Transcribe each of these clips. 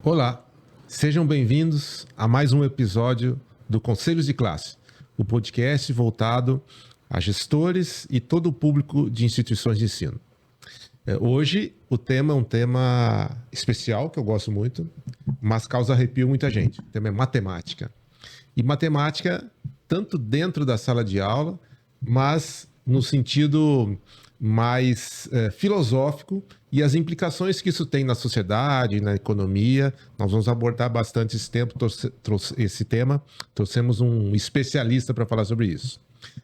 Olá, sejam bem-vindos a mais um episódio do Conselhos de Classe, o podcast voltado a gestores e todo o público de instituições de ensino. Hoje o tema é um tema especial, que eu gosto muito, mas causa arrepio muita gente. O tema é matemática. E matemática, tanto dentro da sala de aula, mas no sentido mais filosófico e as implicações que isso tem na sociedade, na economia. Nós vamos abordar bastante esse tema. Trouxemos um especialista para falar sobre isso.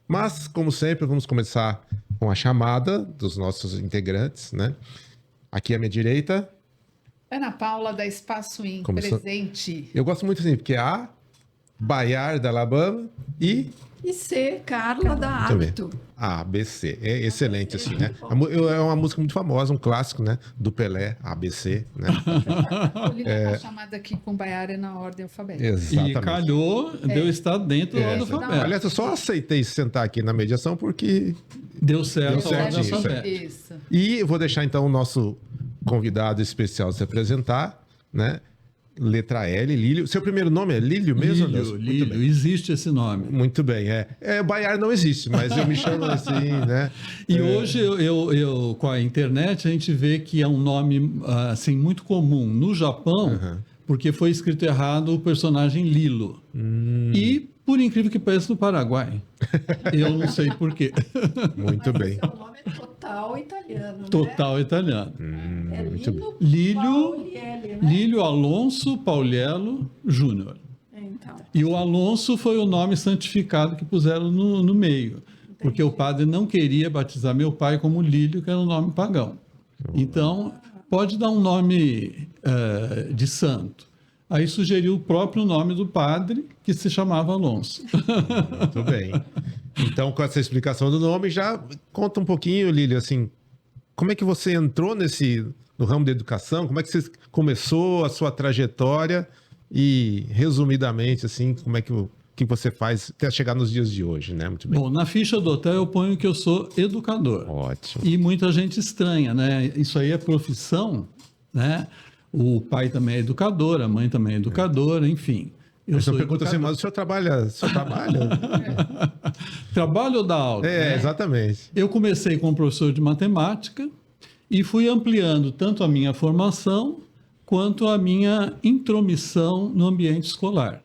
Mas, como sempre, vamos começar com a chamada dos nossos integrantes, né? Aqui à minha direita. Ana Paula, da Espaço In, presente. Eu gosto muito assim, porque é A, Baiar, da Alabama, e C, Carla, da Hábito. ABC. É excelente, assim, né? É uma música muito famosa, um clássico, né? Do Pelé, ABC, né? A chamada aqui com Baiar é na ordem alfabética. Exatamente. E calhou de eu estar dentro da ordem alfabética. Aliás, eu só aceitei sentar aqui na mediação porque deu certo a ordem isso. alfabética. E eu vou deixar, então, o nosso convidado especial se apresentar, né? Letra L, Lílio. Seu primeiro nome é Lílio mesmo? Lílio, existe esse nome. Muito bem, Baiar não existe, mas eu me chamo assim, né? E hoje, eu, com a internet, a gente vê que é um nome assim, muito comum no Japão, porque foi escrito errado o personagem Lilo. E, por incrível que pareça, no Paraguai. Eu não sei por quê. Muito bem. Seu nome é total italiano, né? Total italiano. Muito bem. Lílio Alonso Pauliello Júnior. Então. E o Alonso foi o nome santificado que puseram no meio. Porque o padre não queria batizar meu pai como Lílio, que era um nome pagão. Então, pode dar um nome de santo. Aí sugeriu o próprio nome do padre, que se chamava Alonso. Muito bem. Então, com essa explicação do nome, já conta um pouquinho, Lílio, assim, como é que você entrou no ramo da educação? Como é que você começou a sua trajetória? E, resumidamente, assim, como é que você faz até chegar nos dias de hoje, né? Muito bem. Bom, na ficha do hotel eu ponho que eu sou educador. Ótimo. E muita gente estranha, né? Isso aí é profissão, né? O pai também é educador, a mãe também é educadora, enfim. Eu sou pergunta assim, mas o senhor trabalha? Trabalho ou dá aula? Né? Exatamente. Eu comecei como professor de matemática e fui ampliando tanto a minha formação quanto a minha intromissão no ambiente escolar.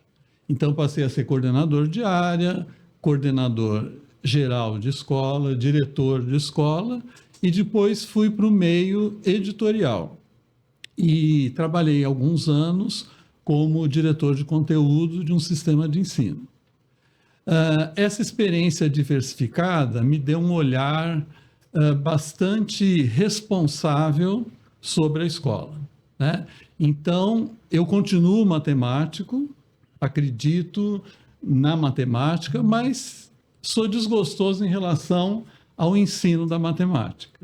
Então, passei a ser coordenador de área, coordenador geral de escola, diretor de escola, e depois fui para o meio editorial. E trabalhei alguns anos como diretor de conteúdo de um sistema de ensino. Essa experiência diversificada me deu um olhar bastante responsável sobre a escola, né? Então, eu continuo matemático, acredito na matemática, mas sou desgostoso em relação ao ensino da matemática.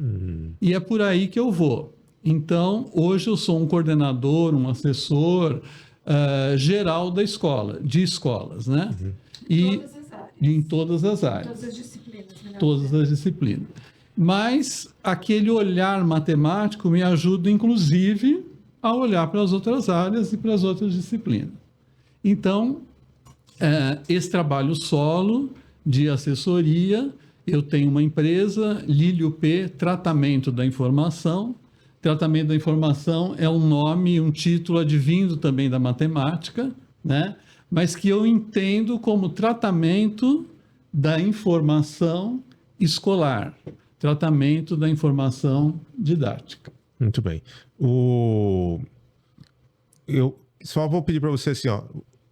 E é por aí que eu vou. Então, hoje eu sou um coordenador, um assessor geral da escola, de escolas, né? E todas as áreas. em todas as áreas. Todas as disciplinas. Todas as disciplinas. Mas aquele olhar matemático me ajuda, inclusive, a olhar para as outras áreas e para as outras disciplinas. Então, esse trabalho solo de assessoria, eu tenho uma empresa, Lílio P, Tratamento da Informação. Tratamento da informação é um nome, um título advindo também da matemática, né? Mas que eu entendo como tratamento da informação escolar, tratamento da informação didática. Muito bem. Eu só vou pedir para você assim, ó,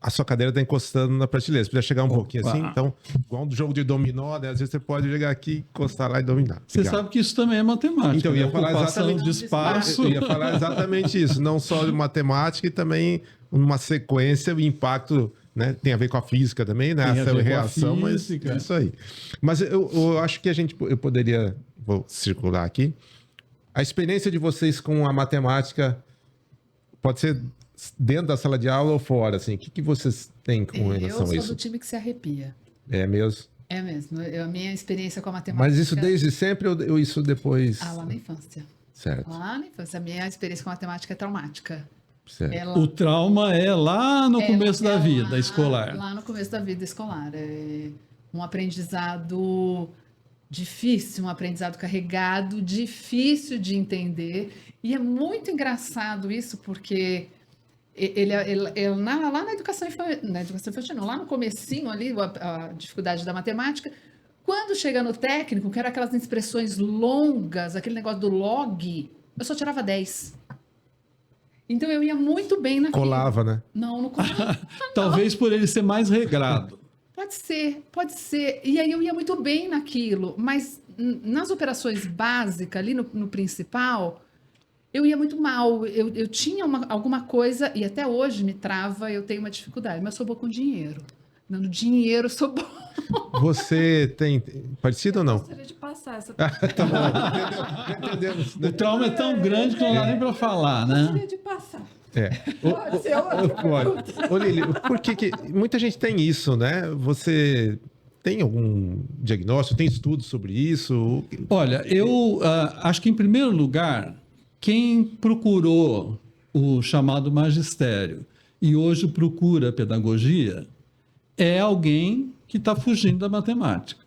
a sua cadeira está encostando na prateleira. Você podia chegar um pouquinho assim, então, igual um jogo de dominó, né? Às vezes você pode chegar aqui, encostar lá e dominar. Você sabe que isso também é matemática. Então, eu ia falar exatamente de espaço. Eu ia falar exatamente isso. Não só de matemática e também uma sequência, o impacto, né? Tem a ver com a física também, né? Ação e reação, mas é isso aí. Mas eu acho que eu poderia, vou circular aqui, a experiência de vocês com a matemática pode ser dentro da sala de aula ou fora, assim? O que vocês têm com relação a isso? Eu sou do time que se arrepia. É mesmo? É mesmo. A minha experiência com a matemática... Mas isso desde sempre ou isso depois? Lá na infância. Certo. Lá na infância. A minha experiência com a matemática é traumática. Certo. O trauma é lá no começo da vida lá, escolar. Lá no começo da vida escolar. É um aprendizado difícil, um aprendizado carregado, difícil de entender. E é muito engraçado isso, porque lá na educação infantil, não, lá no comecinho ali, a dificuldade da matemática, quando chega no técnico, que era aquelas expressões longas, aquele negócio do log, eu só tirava 10. Então eu ia muito bem naquilo. Colava, né? Não colava. Talvez por ele ser mais regrado. Pode ser. E aí eu ia muito bem naquilo, mas nas operações básicas, ali no principal, eu ia muito mal. Eu tinha alguma coisa, e até hoje me trava, eu tenho uma dificuldade, mas eu sou boa com dinheiro. No dinheiro eu sou boa. Você tem parecido ou não? Gostaria de passar essa Tá bom, entendemos. O trauma é tão grande que não dá nem para falar, né? Gostaria de passar. Pode ser outra pergunta. Ô, Lili, por que muita gente tem isso, né? Você tem algum diagnóstico, tem estudos sobre isso? Olha, eu acho que, em primeiro lugar, quem procurou o chamado magistério e hoje procura pedagogia é alguém que está fugindo da matemática.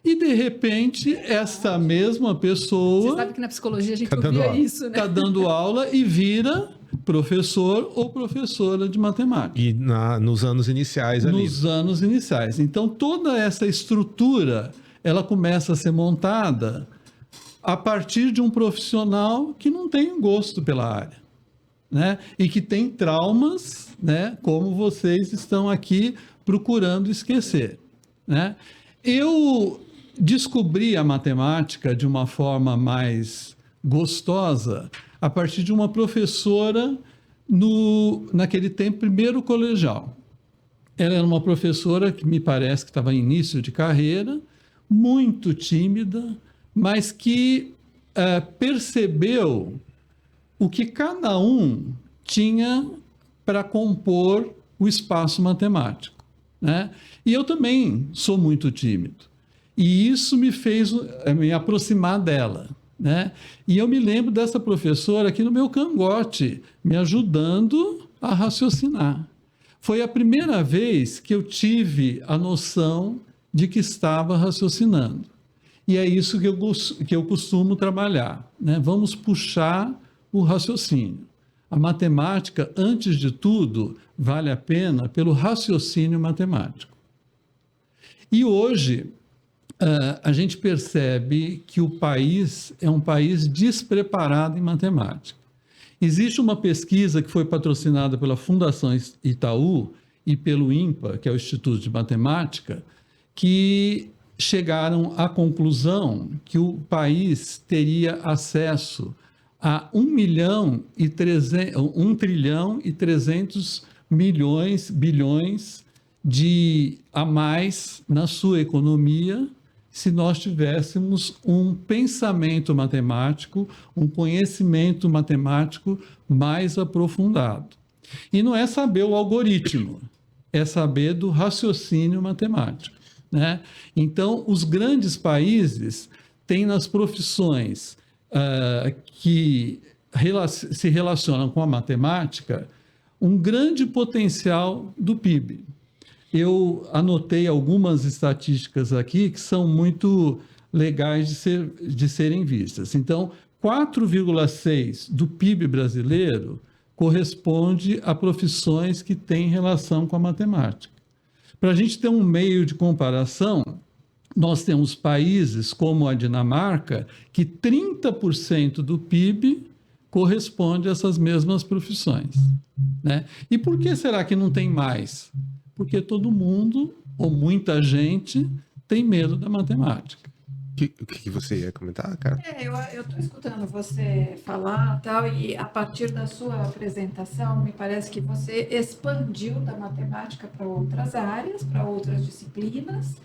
E, de repente, essa mesma pessoa Você sabe que na psicologia a gente dando ouvia aula. isso, né? está dando aula e vira professor ou professora de matemática. E nos anos iniciais ali. Nos anos iniciais. Então, toda essa estrutura, ela começa a ser montada a partir de um profissional que não tem gosto pela área, né? E que tem traumas, né? Como vocês estão aqui procurando esquecer, né? Eu descobri a matemática de uma forma mais gostosa a partir de uma professora naquele tempo, primeiro colegial. Ela era uma professora que me parece que estava em início de carreira, muito tímida, mas que percebeu o que cada um tinha para compor o espaço matemático, né? E eu também sou muito tímido. E isso me fez me aproximar dela, né? E eu me lembro dessa professora aqui no meu cangote, me ajudando a raciocinar. Foi a primeira vez que eu tive a noção de que estava raciocinando. E é isso que eu costumo trabalhar, né? Vamos puxar o raciocínio. A matemática, antes de tudo, vale a pena pelo raciocínio matemático. E hoje, a gente percebe que o país é um país despreparado em matemática. Existe uma pesquisa que foi patrocinada pela Fundação Itaú e pelo INPA, que é o Instituto de Matemática, que chegaram à conclusão que o país teria acesso a 1 trilhão e 300 bilhões a mais na sua economia se nós tivéssemos um pensamento matemático, um conhecimento matemático mais aprofundado. E não é saber o algoritmo, é saber do raciocínio matemático, né? Então, os grandes países têm nas profissões que se relacionam com a matemática um grande potencial do PIB. Eu anotei algumas estatísticas aqui que são muito legais de serem vistas. Então, 4,6% do PIB brasileiro corresponde a profissões que têm relação com a matemática. Para a gente ter um meio de comparação, nós temos países como a Dinamarca, que 30% do PIB corresponde a essas mesmas profissões, né? E por que será que não tem mais? Porque todo mundo, ou muita gente, tem medo da matemática. O que você ia comentar, cara? Eu estou escutando você falar tal, e a partir da sua apresentação, me parece que você expandiu da matemática para outras áreas, para outras disciplinas,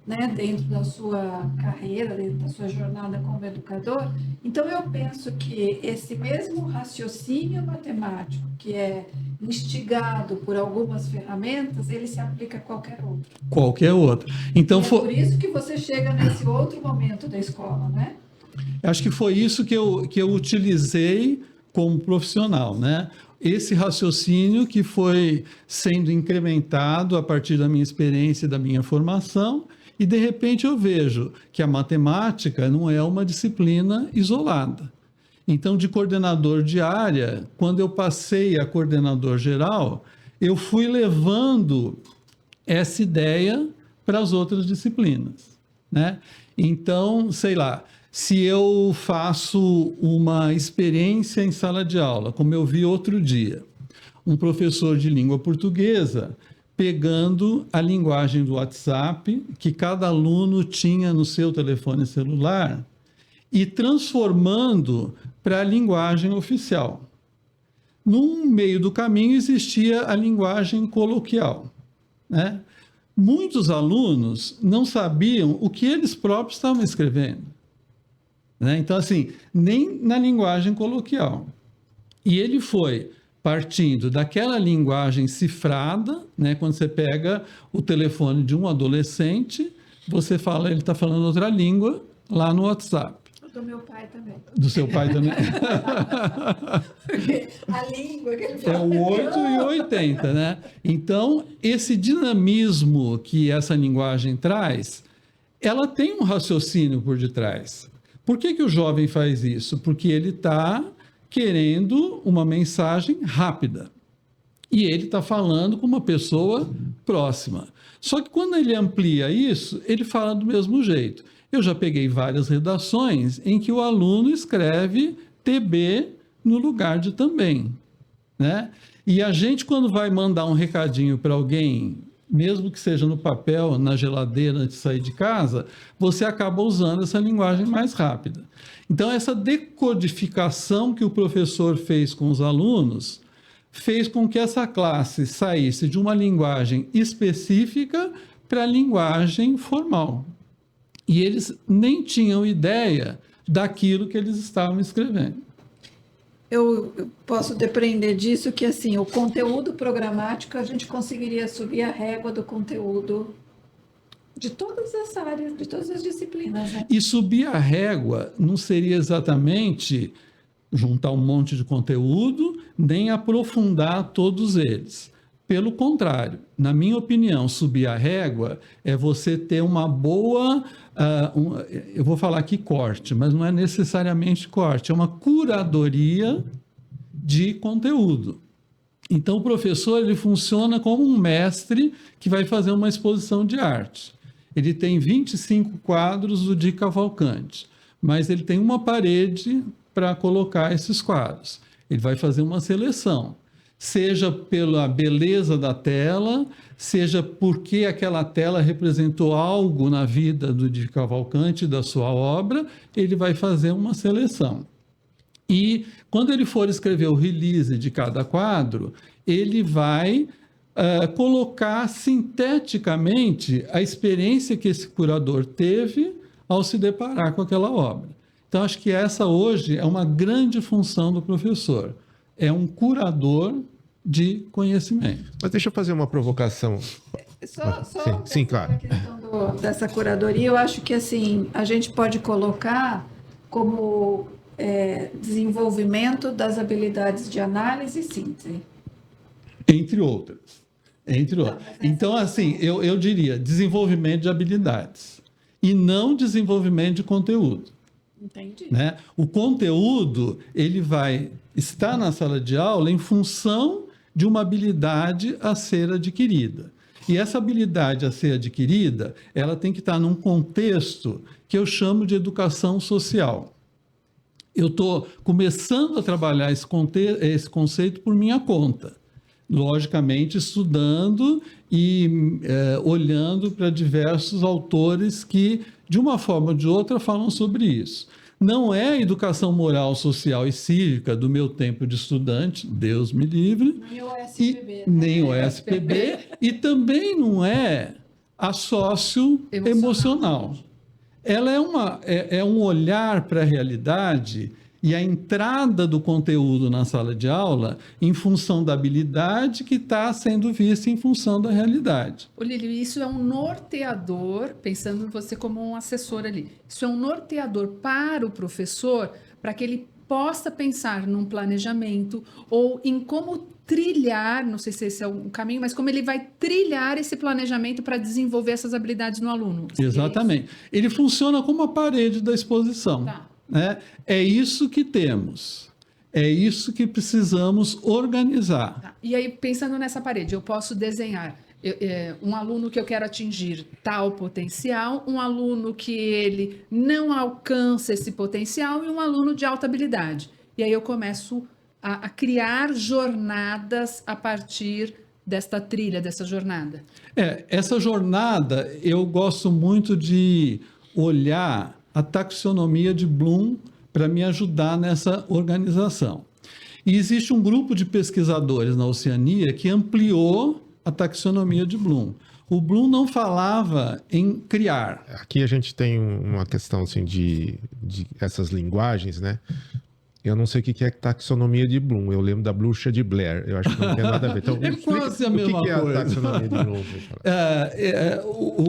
né, dentro da sua carreira, dentro da sua jornada como educador. Então, eu penso que esse mesmo raciocínio matemático, que é instigado por algumas ferramentas, ele se aplica a qualquer outro. Qualquer outra. Então, por isso que você chega nesse outro momento da escola, né? Acho que foi isso que eu utilizei como profissional, né? esse raciocínio que foi sendo incrementado a partir da minha experiência e da minha formação, e de repente eu vejo que a matemática não é uma disciplina isolada. Então, de coordenador de área, quando eu passei a coordenador geral, eu fui levando essa ideia para as outras disciplinas, né? Então, sei lá, se eu faço uma experiência em sala de aula, como eu vi outro dia, um professor de língua portuguesa pegando a linguagem do WhatsApp que cada aluno tinha no seu telefone celular e transformando para a linguagem oficial. No meio do caminho existia a linguagem coloquial, né? Muitos alunos não sabiam o que eles próprios estavam escrevendo, né? Então, assim, nem na linguagem coloquial. E ele foi partindo daquela linguagem cifrada, né? Quando você pega o telefone de um adolescente, você fala, ele está falando outra língua lá no WhatsApp. Do meu pai também. Do seu pai também? Porque a língua que ele fala... É o 8 e 80, né? Então, esse dinamismo que essa linguagem traz, ela tem um raciocínio por detrás. Por que que o jovem faz isso? Porque ele está querendo uma mensagem rápida. E ele está falando com uma pessoa próxima. Só que quando ele amplia isso, ele fala do mesmo jeito. Eu já peguei várias redações em que o aluno escreve TB no lugar de também, né? E a gente, quando vai mandar um recadinho para alguém, mesmo que seja no papel, na geladeira, antes de sair de casa, você acaba usando essa linguagem mais rápida. Então, essa decodificação que o professor fez com os alunos fez com que essa classe saísse de uma linguagem específica para a linguagem formal. E eles nem tinham ideia daquilo que eles estavam escrevendo. Eu posso depreender disso que, assim, o conteúdo programático, a gente conseguiria subir a régua do conteúdo de todas as áreas, de todas as disciplinas, né? E subir a régua não seria exatamente juntar um monte de conteúdo, nem aprofundar todos eles. Pelo contrário, na minha opinião, subir a régua é você ter uma boa... eu vou falar aqui corte, mas não é necessariamente corte, é uma curadoria de conteúdo. Então, o professor ele funciona como um mestre que vai fazer uma exposição de arte. Ele tem 25 quadros do Di Cavalcanti, mas ele tem uma parede para colocar esses quadros. Ele vai fazer uma seleção, seja pela beleza da tela, seja porque aquela tela representou algo na vida do Di Cavalcanti, da sua obra, ele vai fazer uma seleção. E quando ele for escrever o release de cada quadro, ele vai colocar sinteticamente a experiência que esse curador teve ao se deparar com aquela obra. Então, acho que essa hoje é uma grande função do professor. É um curador de conhecimento. Mas deixa eu fazer uma provocação. Sim, claro. A questão dessa curadoria, eu acho que assim, a gente pode colocar como desenvolvimento das habilidades de análise e síntese. Entre outras. Então, assim, eu diria desenvolvimento de habilidades e não desenvolvimento de conteúdo. Entendi. Né? O conteúdo, ele vai estar na sala de aula em função de uma habilidade a ser adquirida. E essa habilidade a ser adquirida, ela tem que estar num contexto que eu chamo de educação social. Eu estou começando a trabalhar esse conceito por minha conta. Logicamente, estudando e olhando para diversos autores que, de uma forma ou de outra, falam sobre isso. Não é a educação moral, social e cívica do meu tempo de estudante, Deus me livre. Nem o SPB. Nem o SPB. E também não é a socioemocional. Ela é um olhar para a realidade e a entrada do conteúdo na sala de aula em função da habilidade que está sendo vista em função da realidade. Lílio, isso é um norteador, pensando em você como um assessor ali, isso é um norteador para o professor, para que ele possa pensar num planejamento ou em como trilhar, não sei se esse é o caminho, mas como ele vai trilhar esse planejamento para desenvolver essas habilidades no aluno. Exatamente. Ele funciona como a parede da exposição. Tá. Né? É isso que temos. É isso que precisamos organizar. Tá. E aí, pensando nessa parede, eu posso desenhar um aluno que eu quero atingir tal potencial, um aluno que ele não alcança esse potencial e um aluno de alta habilidade. E aí eu começo a criar jornadas a partir desta trilha, dessa jornada. Essa jornada, eu gosto muito de olhar a taxonomia de Bloom para me ajudar nessa organização. E existe um grupo de pesquisadores na Oceania que ampliou a taxonomia de Bloom. O Bloom não falava em criar. Aqui a gente tem uma questão assim de essas linguagens, né? Eu não sei o que é taxonomia de Bloom. Eu lembro da bruxa de Blair. Eu acho que não tem nada a ver. Então, É quase a mesma coisa. O que é a taxonomia de Bloom?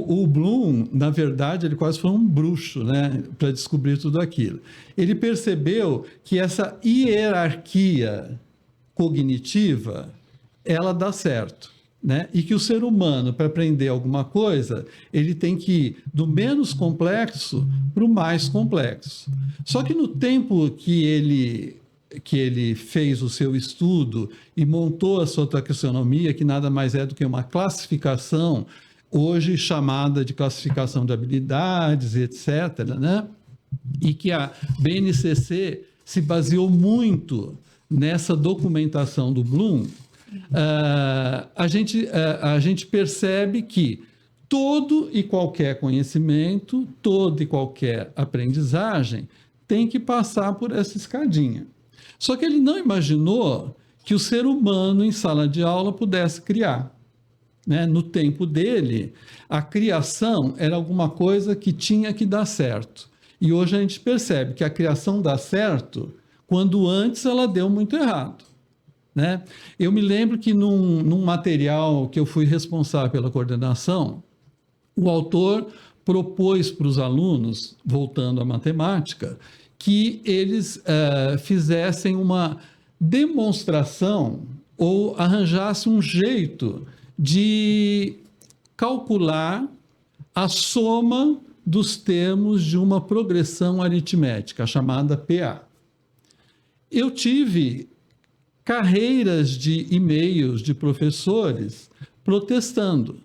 O Bloom, na verdade, ele quase foi um bruxo, né, para descobrir tudo aquilo. Ele percebeu que essa hierarquia cognitiva, ela dá certo. Né? E que o ser humano, para aprender alguma coisa, ele tem que ir do menos complexo para o mais complexo. Só que no tempo que ele fez o seu estudo e montou a sua taxonomia, que nada mais é do que uma classificação, hoje chamada de classificação de habilidades, etc., né? E que a BNCC se baseou muito nessa documentação do Bloom. A gente percebe que todo e qualquer conhecimento, toda e qualquer aprendizagem tem que passar por essa escadinha. Só que ele não imaginou que o ser humano em sala de aula pudesse criar. Né? No tempo dele, a criação era alguma coisa que tinha que dar certo. E hoje a gente percebe que a criação dá certo quando antes ela deu muito errado. Né? Eu me lembro que num material que eu fui responsável pela coordenação, o autor propôs para os alunos, voltando à matemática, que eles fizessem uma demonstração ou arranjassem um jeito de calcular a soma dos termos de uma progressão aritmética, chamada PA. Eu tive carreiras de e-mails de professores protestando.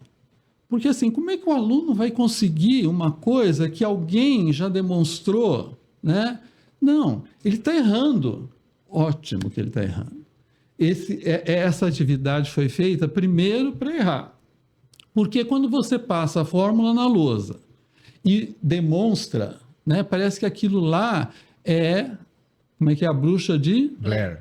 Porque assim, como é que o aluno vai conseguir uma coisa que alguém já demonstrou, né? Não, ele está errando. Ótimo que ele está errando. Essa atividade foi feita primeiro para errar. Porque quando você passa a fórmula na lousa e demonstra, né, parece que aquilo lá é, como é que é a bruxa de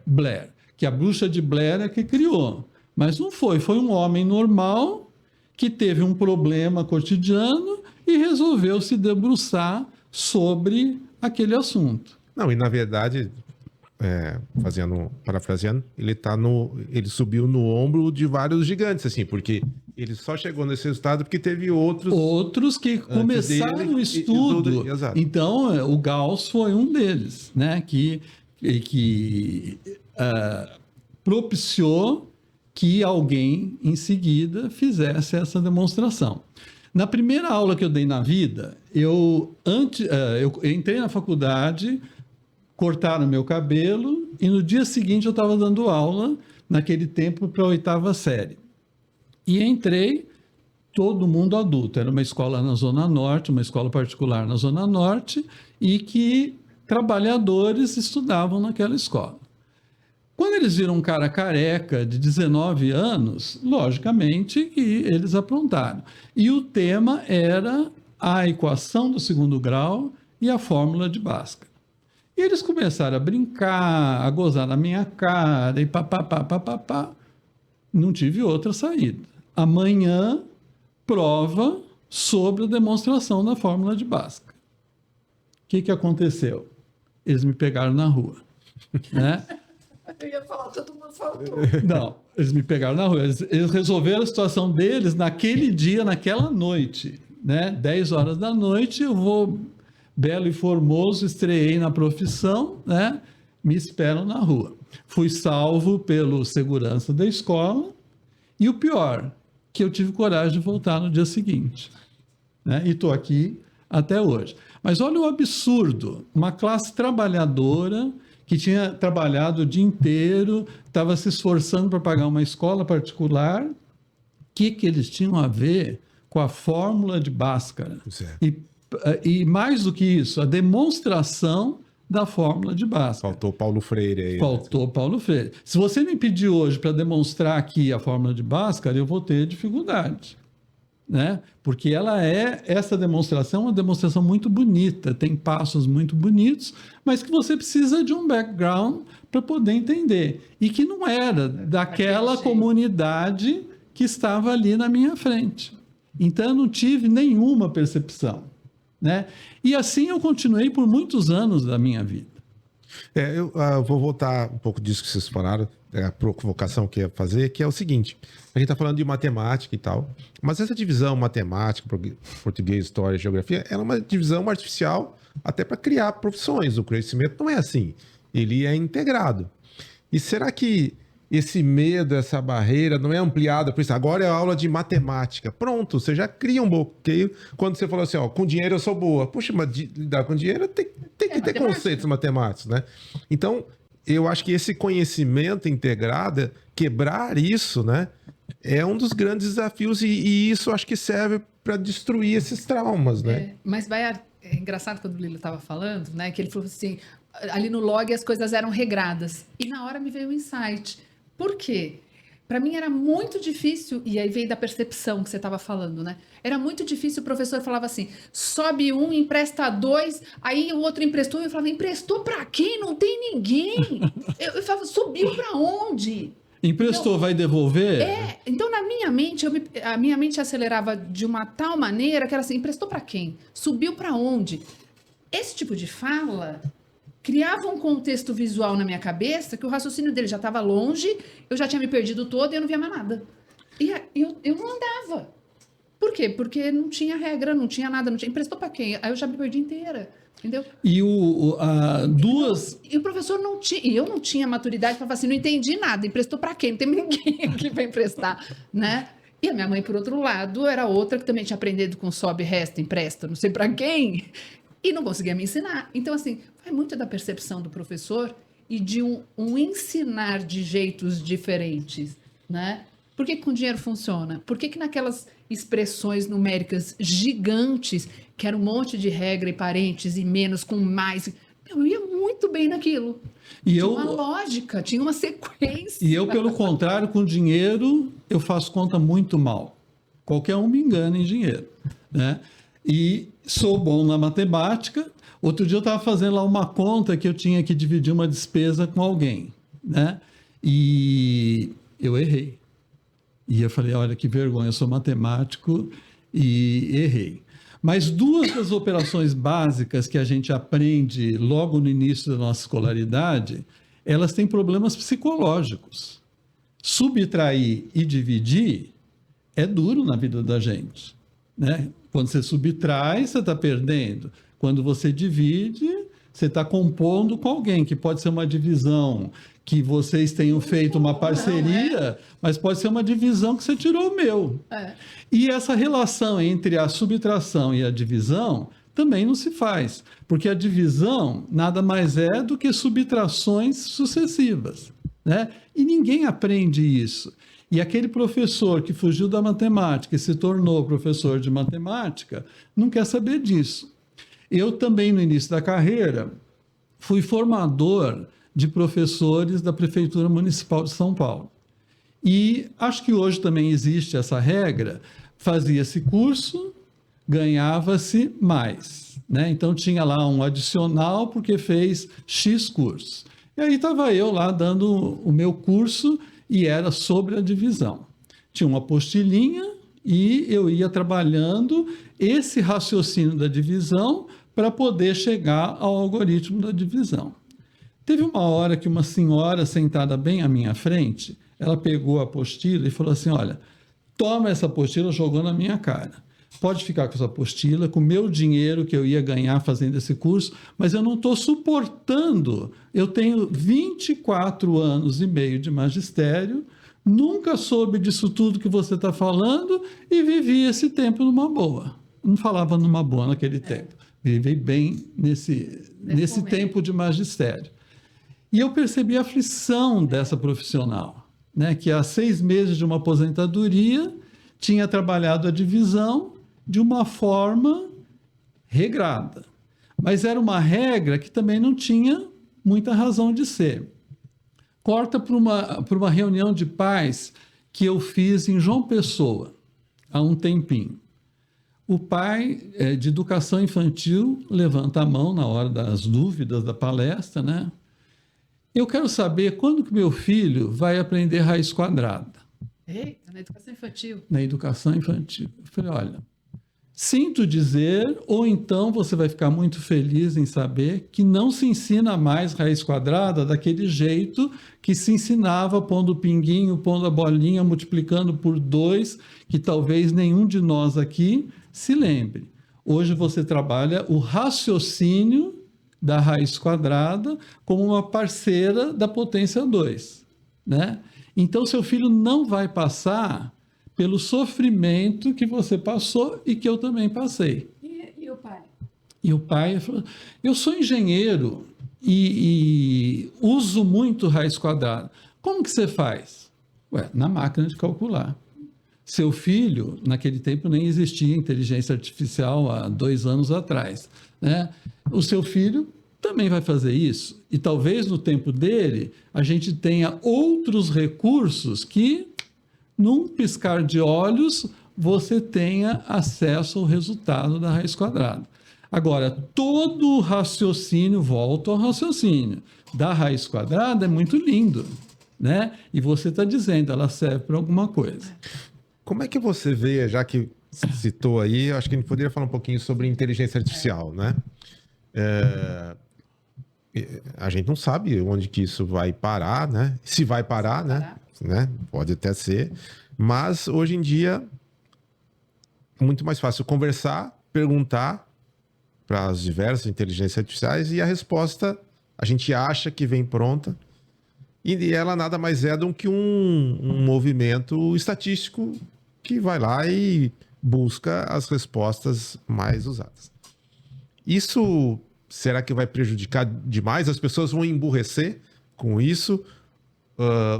Blair. Que a bruxa de Blair é que criou. Mas não foi. Foi um homem normal que teve um problema cotidiano e resolveu se debruçar sobre aquele assunto. Não, e na verdade, parafraseando, ele subiu no ombro de vários gigantes, assim, porque ele só chegou nesse resultado porque teve outros que começaram o estudo. Exato. Então, o Gauss foi um deles, né, que propiciou que alguém em fizesse essa demonstração. Na primeira aula que eu dei na vida, eu entrei na faculdade, cortaram meu cabelo e no dia seguinte eu estava dando aula, naquele tempo, para a 8ª série. E entrei, todo mundo adulto. Era uma escola na Zona Norte, uma escola particular na Zona Norte, e que trabalhadores estudavam naquela escola. Quando eles viram um cara careca de 19 anos, logicamente que eles aprontaram. E o tema era a equação do segundo grau e a fórmula de Bhaskara. E eles começaram a brincar, a gozar na minha cara e papapá. Não tive outra saída. Amanhã, prova sobre a demonstração da fórmula de Bhaskara. O que aconteceu? Eles me pegaram na rua. Né? Eu ia falar, todo mundo faltou. Não, eles me pegaram na rua. Eles resolveram a situação deles naquele dia, naquela noite. Né? 10 horas da noite, eu vou, belo e formoso, estreei na profissão, né? me esperam na rua. Fui salvo pelo segurança da escola e o pior, que eu tive coragem de voltar no dia seguinte, né? E estou aqui até hoje. Mas olha o absurdo, uma classe trabalhadora que tinha trabalhado o dia inteiro, estava se esforçando para pagar uma escola particular, o que eles tinham a ver com a fórmula de Bhaskara? E mais do que isso, a demonstração da fórmula de Bhaskara. Faltou Paulo Freire aí. Faltou Paulo Freire. Se você me pedir hoje para demonstrar aqui a fórmula de Bhaskara, eu vou ter dificuldade, né? Porque essa demonstração é uma demonstração muito bonita, tem passos muito bonitos, mas que você precisa de um background para poder entender. E que não era daquela comunidade que estava ali na minha frente. Então, eu não tive nenhuma percepção, né? E assim eu continuei por muitos anos da minha vida. Eu vou voltar um pouco disso que vocês falaram, a provocação que eu ia fazer, que é o seguinte: a gente está falando de matemática e tal, mas essa divisão matemática, português, história, geografia, ela é uma divisão artificial até para criar profissões. O conhecimento não é assim, ele é integrado. E será que esse medo, essa barreira não é ampliada? Por isso, agora é a aula de matemática. Pronto, você já cria um bloqueio. Quando você falou assim, ó, com dinheiro eu sou boa. Puxa, mas lidar com dinheiro tem que ter conceitos matemáticos, né? Então, eu acho que esse conhecimento integrado, quebrar isso, né, é um dos grandes desafios e isso acho que serve para destruir esses traumas, né? Mas é engraçado quando o Lilo estava falando, né, que ele falou assim, ali no log as coisas eram regradas. E na hora me veio um insight. Por quê? Para mim era muito difícil, e aí veio da percepção que você estava falando, né? Era muito difícil, o professor falava assim, sobe um, empresta dois, aí o outro emprestou, e eu falava, emprestou para quem? Não tem ninguém. Eu falava, subiu para onde? Emprestou, então, vai devolver? Então na minha mente, a minha mente acelerava de uma tal maneira que era assim, emprestou para quem? Subiu para onde? Esse tipo de fala criava um contexto visual na minha cabeça que o raciocínio dele já estava longe, eu já tinha me perdido todo e eu não via mais nada. E eu não andava. Por quê? Porque não tinha regra, não tinha nada, não tinha. Emprestou para quem? Aí eu já me perdi inteira. Entendeu? E E o professor não tinha, e eu não tinha maturidade para falar assim, não entendi nada, emprestou para quem? Não tem ninguém aqui para emprestar, né? E a minha mãe, por outro lado, era outra que também tinha aprendido com sobe, resta, empresta, não sei para quem, e não conseguia me ensinar. Então, assim, vai muito da percepção do professor e de um ensinar de jeitos diferentes, né? Por que com dinheiro funciona? Por que naquelas expressões numéricas gigantes, que era um monte de regra e parênteses e menos com mais, eu ia muito bem naquilo. Tinha uma lógica, tinha uma sequência. E eu, pelo contrário, com dinheiro, eu faço conta muito mal. Qualquer um me engana em dinheiro, né? E sou bom na matemática. Outro dia eu estava fazendo lá uma conta que eu tinha que dividir uma despesa com alguém, né? E eu errei. E eu falei, olha que vergonha, eu sou matemático e errei. Mas duas das operações básicas que a gente aprende logo no início da nossa escolaridade, elas têm problemas psicológicos. Subtrair e dividir é duro na vida da gente, né? Quando você subtrai, você está perdendo. Quando você divide, você está compondo com alguém, que pode ser uma divisão que vocês tenham feito uma parceria, mas pode ser uma divisão que você tirou o meu. E essa relação entre a subtração e a divisão também não se faz, porque a divisão nada mais é do que subtrações sucessivas, né? E ninguém aprende isso. E aquele professor que fugiu da matemática e se tornou professor de matemática não quer saber disso. Eu também, no início da carreira, fui formador de professores da Prefeitura Municipal de São Paulo. E acho que hoje também existe essa regra, fazia-se curso, ganhava-se mais, né? Então tinha lá um adicional porque fez X curso. E aí estava eu lá dando o meu curso e era sobre a divisão. Tinha uma apostilinha e eu ia trabalhando esse raciocínio da divisão para poder chegar ao algoritmo da divisão. Teve uma hora que uma senhora sentada bem à minha frente, ela pegou a apostila e falou assim, olha, toma essa apostila, jogou na minha cara. pode ficar com essa apostila, com o meu dinheiro que eu ia ganhar fazendo esse curso, mas eu não estou suportando. Eu tenho 24 anos e meio de magistério, nunca soube disso tudo que você está falando e vivi esse tempo numa boa. Não falava numa boa naquele tempo. Vivi bem nesse tempo de magistério. E eu percebi a aflição dessa profissional, né, que há 6 meses de uma aposentadoria tinha trabalhado a divisão de uma forma regrada. Mas era uma regra que também não tinha muita razão de ser. Corta para uma reunião de pais que eu fiz em João Pessoa, há um tempinho. O pai de educação infantil levanta a mão na hora das dúvidas da palestra, né? Eu quero saber quando que meu filho vai aprender raiz quadrada. Eita, na educação infantil. Na educação infantil. Eu falei, olha, sinto dizer, ou então você vai ficar muito feliz em saber que não se ensina mais raiz quadrada daquele jeito que se ensinava pondo o pinguinho, pondo a bolinha, multiplicando por 2, que talvez nenhum de nós aqui se lembre. Hoje você trabalha o raciocínio da raiz quadrada como uma parceira da potência 2, né? Então, seu filho não vai passar pelo sofrimento que você passou e que eu também passei. E o pai? E o pai falou, eu sou engenheiro e uso muito raiz quadrada. Como que você faz? Ué, na máquina de calcular. Seu filho, naquele tempo nem existia inteligência artificial há 2 anos atrás, né? O seu filho também vai fazer isso. E talvez no tempo dele a gente tenha outros recursos que, num piscar de olhos, você tenha acesso ao resultado da raiz quadrada. Agora, todo o raciocínio, volta ao raciocínio, da raiz quadrada é muito lindo, né? E você está dizendo, ela serve para alguma coisa. Como é que você vê, já que citou aí, eu acho que a gente poderia falar um pouquinho sobre inteligência artificial, né? A gente não sabe onde que isso vai parar, né? Se vai parar, né? Pode até ser. Mas, hoje em dia, é muito mais fácil conversar, perguntar para as diversas inteligências artificiais e a resposta a gente acha que vem pronta. E ela nada mais é do que um movimento estatístico que vai lá e busca as respostas mais usadas. Isso, será que vai prejudicar demais? As pessoas vão emburrecer com isso?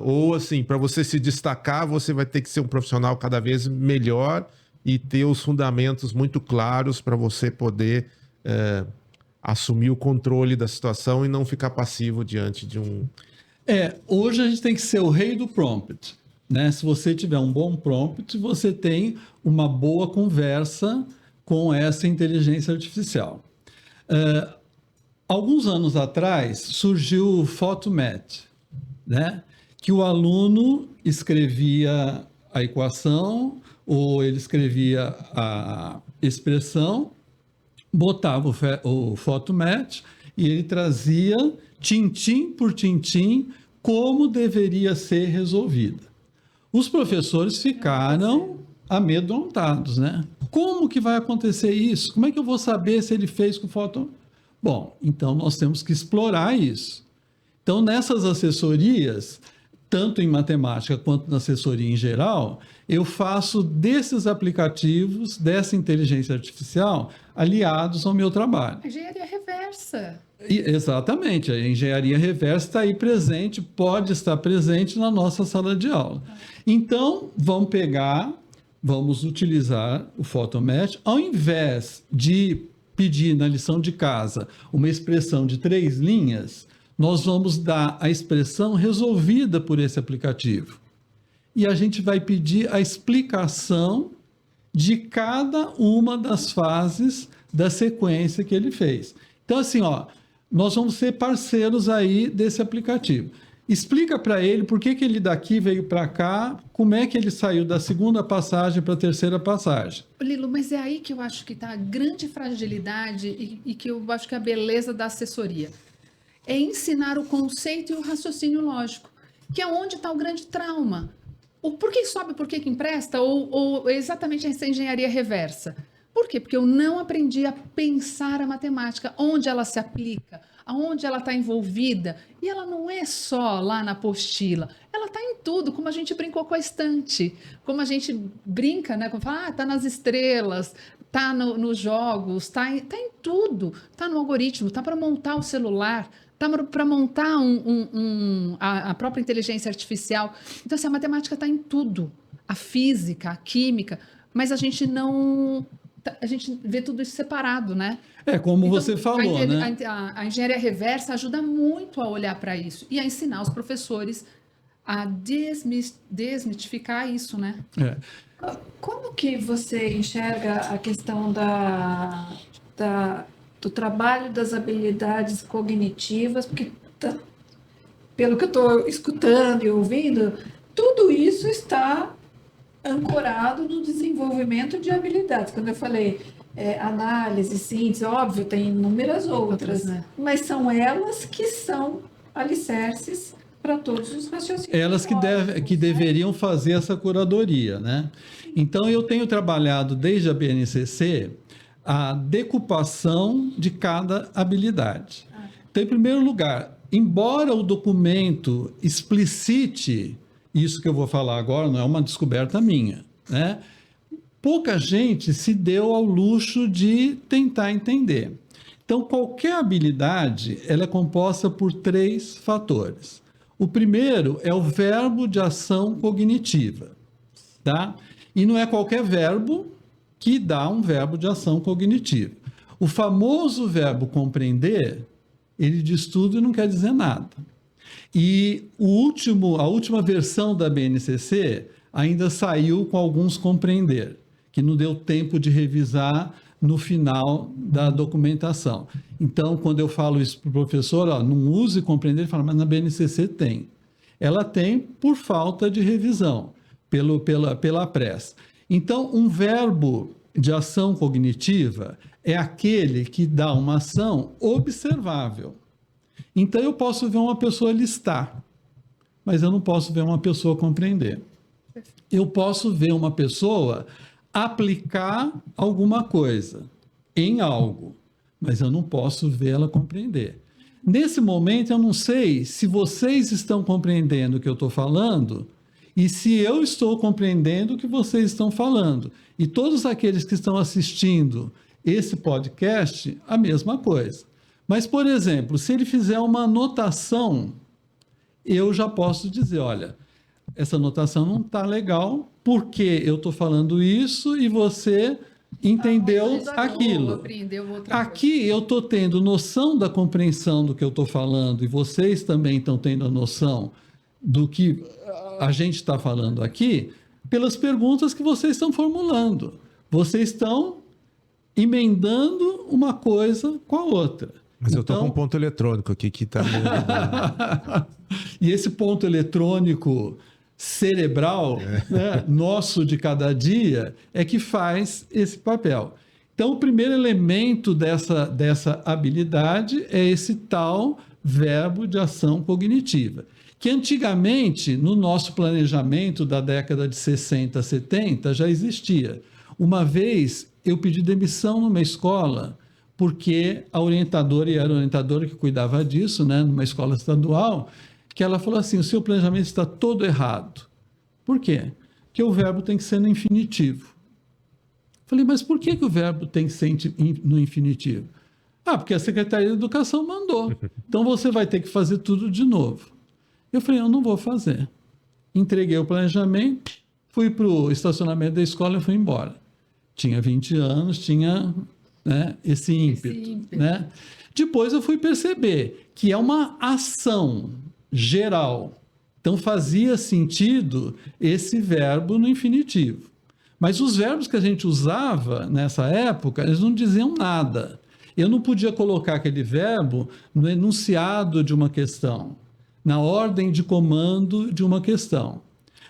Ou assim, para você se destacar, você vai ter que ser um profissional cada vez melhor e ter os fundamentos muito claros para você poder assumir o controle da situação e não ficar passivo diante de um... Hoje a gente tem que ser o rei do prompt, né? Se você tiver um bom prompt, você tem uma boa conversa com essa inteligência artificial. Alguns anos atrás surgiu o Photomat, né? Que o aluno escrevia a equação ou ele escrevia a expressão, botava o Photomat e ele trazia tintim por tintim como deveria ser resolvida. Os professores ficaram amedrontados, né? Como que vai acontecer isso? Como é que eu vou saber se ele fez com Photomat? Bom, então nós temos que explorar isso. Então, nessas assessorias, tanto em matemática quanto na assessoria em geral, eu faço desses aplicativos, dessa inteligência artificial, aliados ao meu trabalho. Engenharia reversa. Exatamente, a engenharia reversa está aí presente, pode estar presente na nossa sala de aula. Então, vamos utilizar o Photomat, ao invés de pedir na lição de casa uma expressão de 3 linhas, nós vamos dar a expressão resolvida por esse aplicativo. E a gente vai pedir a explicação de cada uma das fases da sequência que ele fez. Então, assim, nós vamos ser parceiros aí desse aplicativo. Explica para ele por que ele daqui veio para cá, como é que ele saiu da segunda passagem para a terceira passagem. Lilo, mas é aí que eu acho que está a grande fragilidade e que eu acho que é a beleza da assessoria. É ensinar o conceito e o raciocínio lógico, que é onde está o grande trauma. o por que sobe, por que empresta, ou exatamente essa engenharia reversa. Por quê? Porque eu não aprendi a pensar a matemática, onde ela se aplica, aonde ela está envolvida. E ela não é só lá na apostila, ela está em tudo, como a gente brincou com a estante, como a gente brinca, né? Como fala, está nas estrelas, está nos jogos, está em tudo, está no algoritmo, está para montar o celular, está para montar a própria inteligência artificial. Então, assim, a matemática está em tudo, a física, a química, mas a gente não... A gente vê tudo isso separado, né? Como Então, você falou, né? A engenharia reversa ajuda muito a olhar para isso e a ensinar os professores a desmitificar isso, né? Como que você enxerga a questão do trabalho das habilidades cognitivas? Porque, pelo que eu estou escutando e ouvindo, tudo isso está ancorado no desenvolvimento de habilidades. Quando eu falei análise, síntese, óbvio, tem inúmeras outras, né? Mas são elas que são alicerces para todos os raciocínios. Elas que deveriam fazer essa curadoria, né? Então, eu tenho trabalhado desde a BNCC a decupação de cada habilidade. Então, em primeiro lugar, embora o documento explicite isso que eu vou falar agora, não é uma descoberta minha, né? Pouca gente se deu ao luxo de tentar entender. Então, qualquer habilidade, ela é composta por 3 fatores. O primeiro é o verbo de ação cognitiva, tá? E não é qualquer verbo que dá um verbo de ação cognitiva. O famoso verbo compreender, ele diz tudo e não quer dizer nada. E a última versão da BNCC ainda saiu com alguns compreender, que não deu tempo de revisar no final da documentação. Então, quando eu falo isso para o professor, não use compreender, ele fala, mas na BNCC tem. Ela tem por falta de revisão, pela pressa. Então, um verbo de ação cognitiva é aquele que dá uma ação observável. Então, eu posso ver uma pessoa listar, mas eu não posso ver uma pessoa compreender. Eu posso ver uma pessoa aplicar alguma coisa em algo, mas eu não posso vê-la compreender. Nesse momento, eu não sei se vocês estão compreendendo o que eu estou falando e se eu estou compreendendo o que vocês estão falando. E todos aqueles que estão assistindo esse podcast, a mesma coisa. Mas, por exemplo, se ele fizer uma anotação, eu já posso dizer, olha, essa anotação não está legal, porque eu estou falando isso e você entendeu aquilo. Aqui eu estou tendo noção da compreensão do que eu estou falando e vocês também estão tendo a noção do que a gente está falando aqui pelas perguntas que vocês estão formulando. Vocês estão emendando uma coisa com a outra. Mas eu estou com um ponto eletrônico aqui que está... E esse ponto eletrônico cerebral, né, nosso de cada dia, é que faz esse papel. Então, o primeiro elemento dessa habilidade é esse tal verbo de ação cognitiva, que antigamente, no nosso planejamento da década de 60, 70, já existia. Uma vez, eu pedi demissão numa escola, porque a orientadora, e era a orientadora que cuidava disso, né, numa escola estadual, que ela falou assim, o seu planejamento está todo errado. Por quê? Porque o verbo tem que ser no infinitivo. Falei, mas por que o verbo tem que ser no infinitivo? Porque a Secretaria de Educação mandou. Então você vai ter que fazer tudo de novo. Eu falei, eu não vou fazer. Entreguei o planejamento, fui para o estacionamento da escola e fui embora. Tinha 20 anos, tinha... né, esse ímpeto. Né? Depois eu fui perceber que é uma ação geral. Então fazia sentido esse verbo no infinitivo. Mas os verbos que a gente usava nessa época, eles não diziam nada. Eu não podia colocar aquele verbo no enunciado de uma questão, na ordem de comando de uma questão.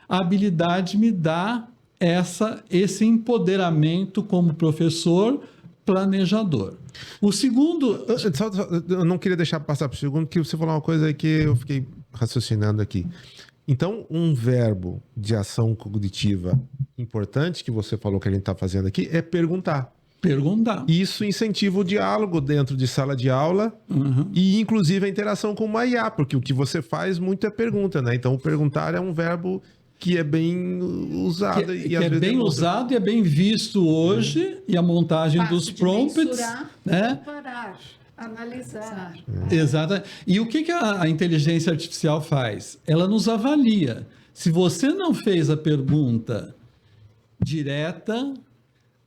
A habilidade me dá esse empoderamento como professor planejador. O segundo... Eu não queria deixar passar para o segundo, que você falou uma coisa aí que eu fiquei raciocinando aqui. Então, um verbo de ação cognitiva importante que você falou que a gente está fazendo aqui é perguntar. Perguntar. Isso incentiva o diálogo dentro de sala de aula e, inclusive, a interação com uma IA, porque o que você faz muito é pergunta, né? Então, perguntar é um verbo que é bem usado. Que é bem usado e é bem visto hoje, e a montagem Fácil dos de prompts, mensurar. né? Parar, analisar. Exato. E o que a inteligência artificial faz? Ela nos avalia. Se você não fez a pergunta direta,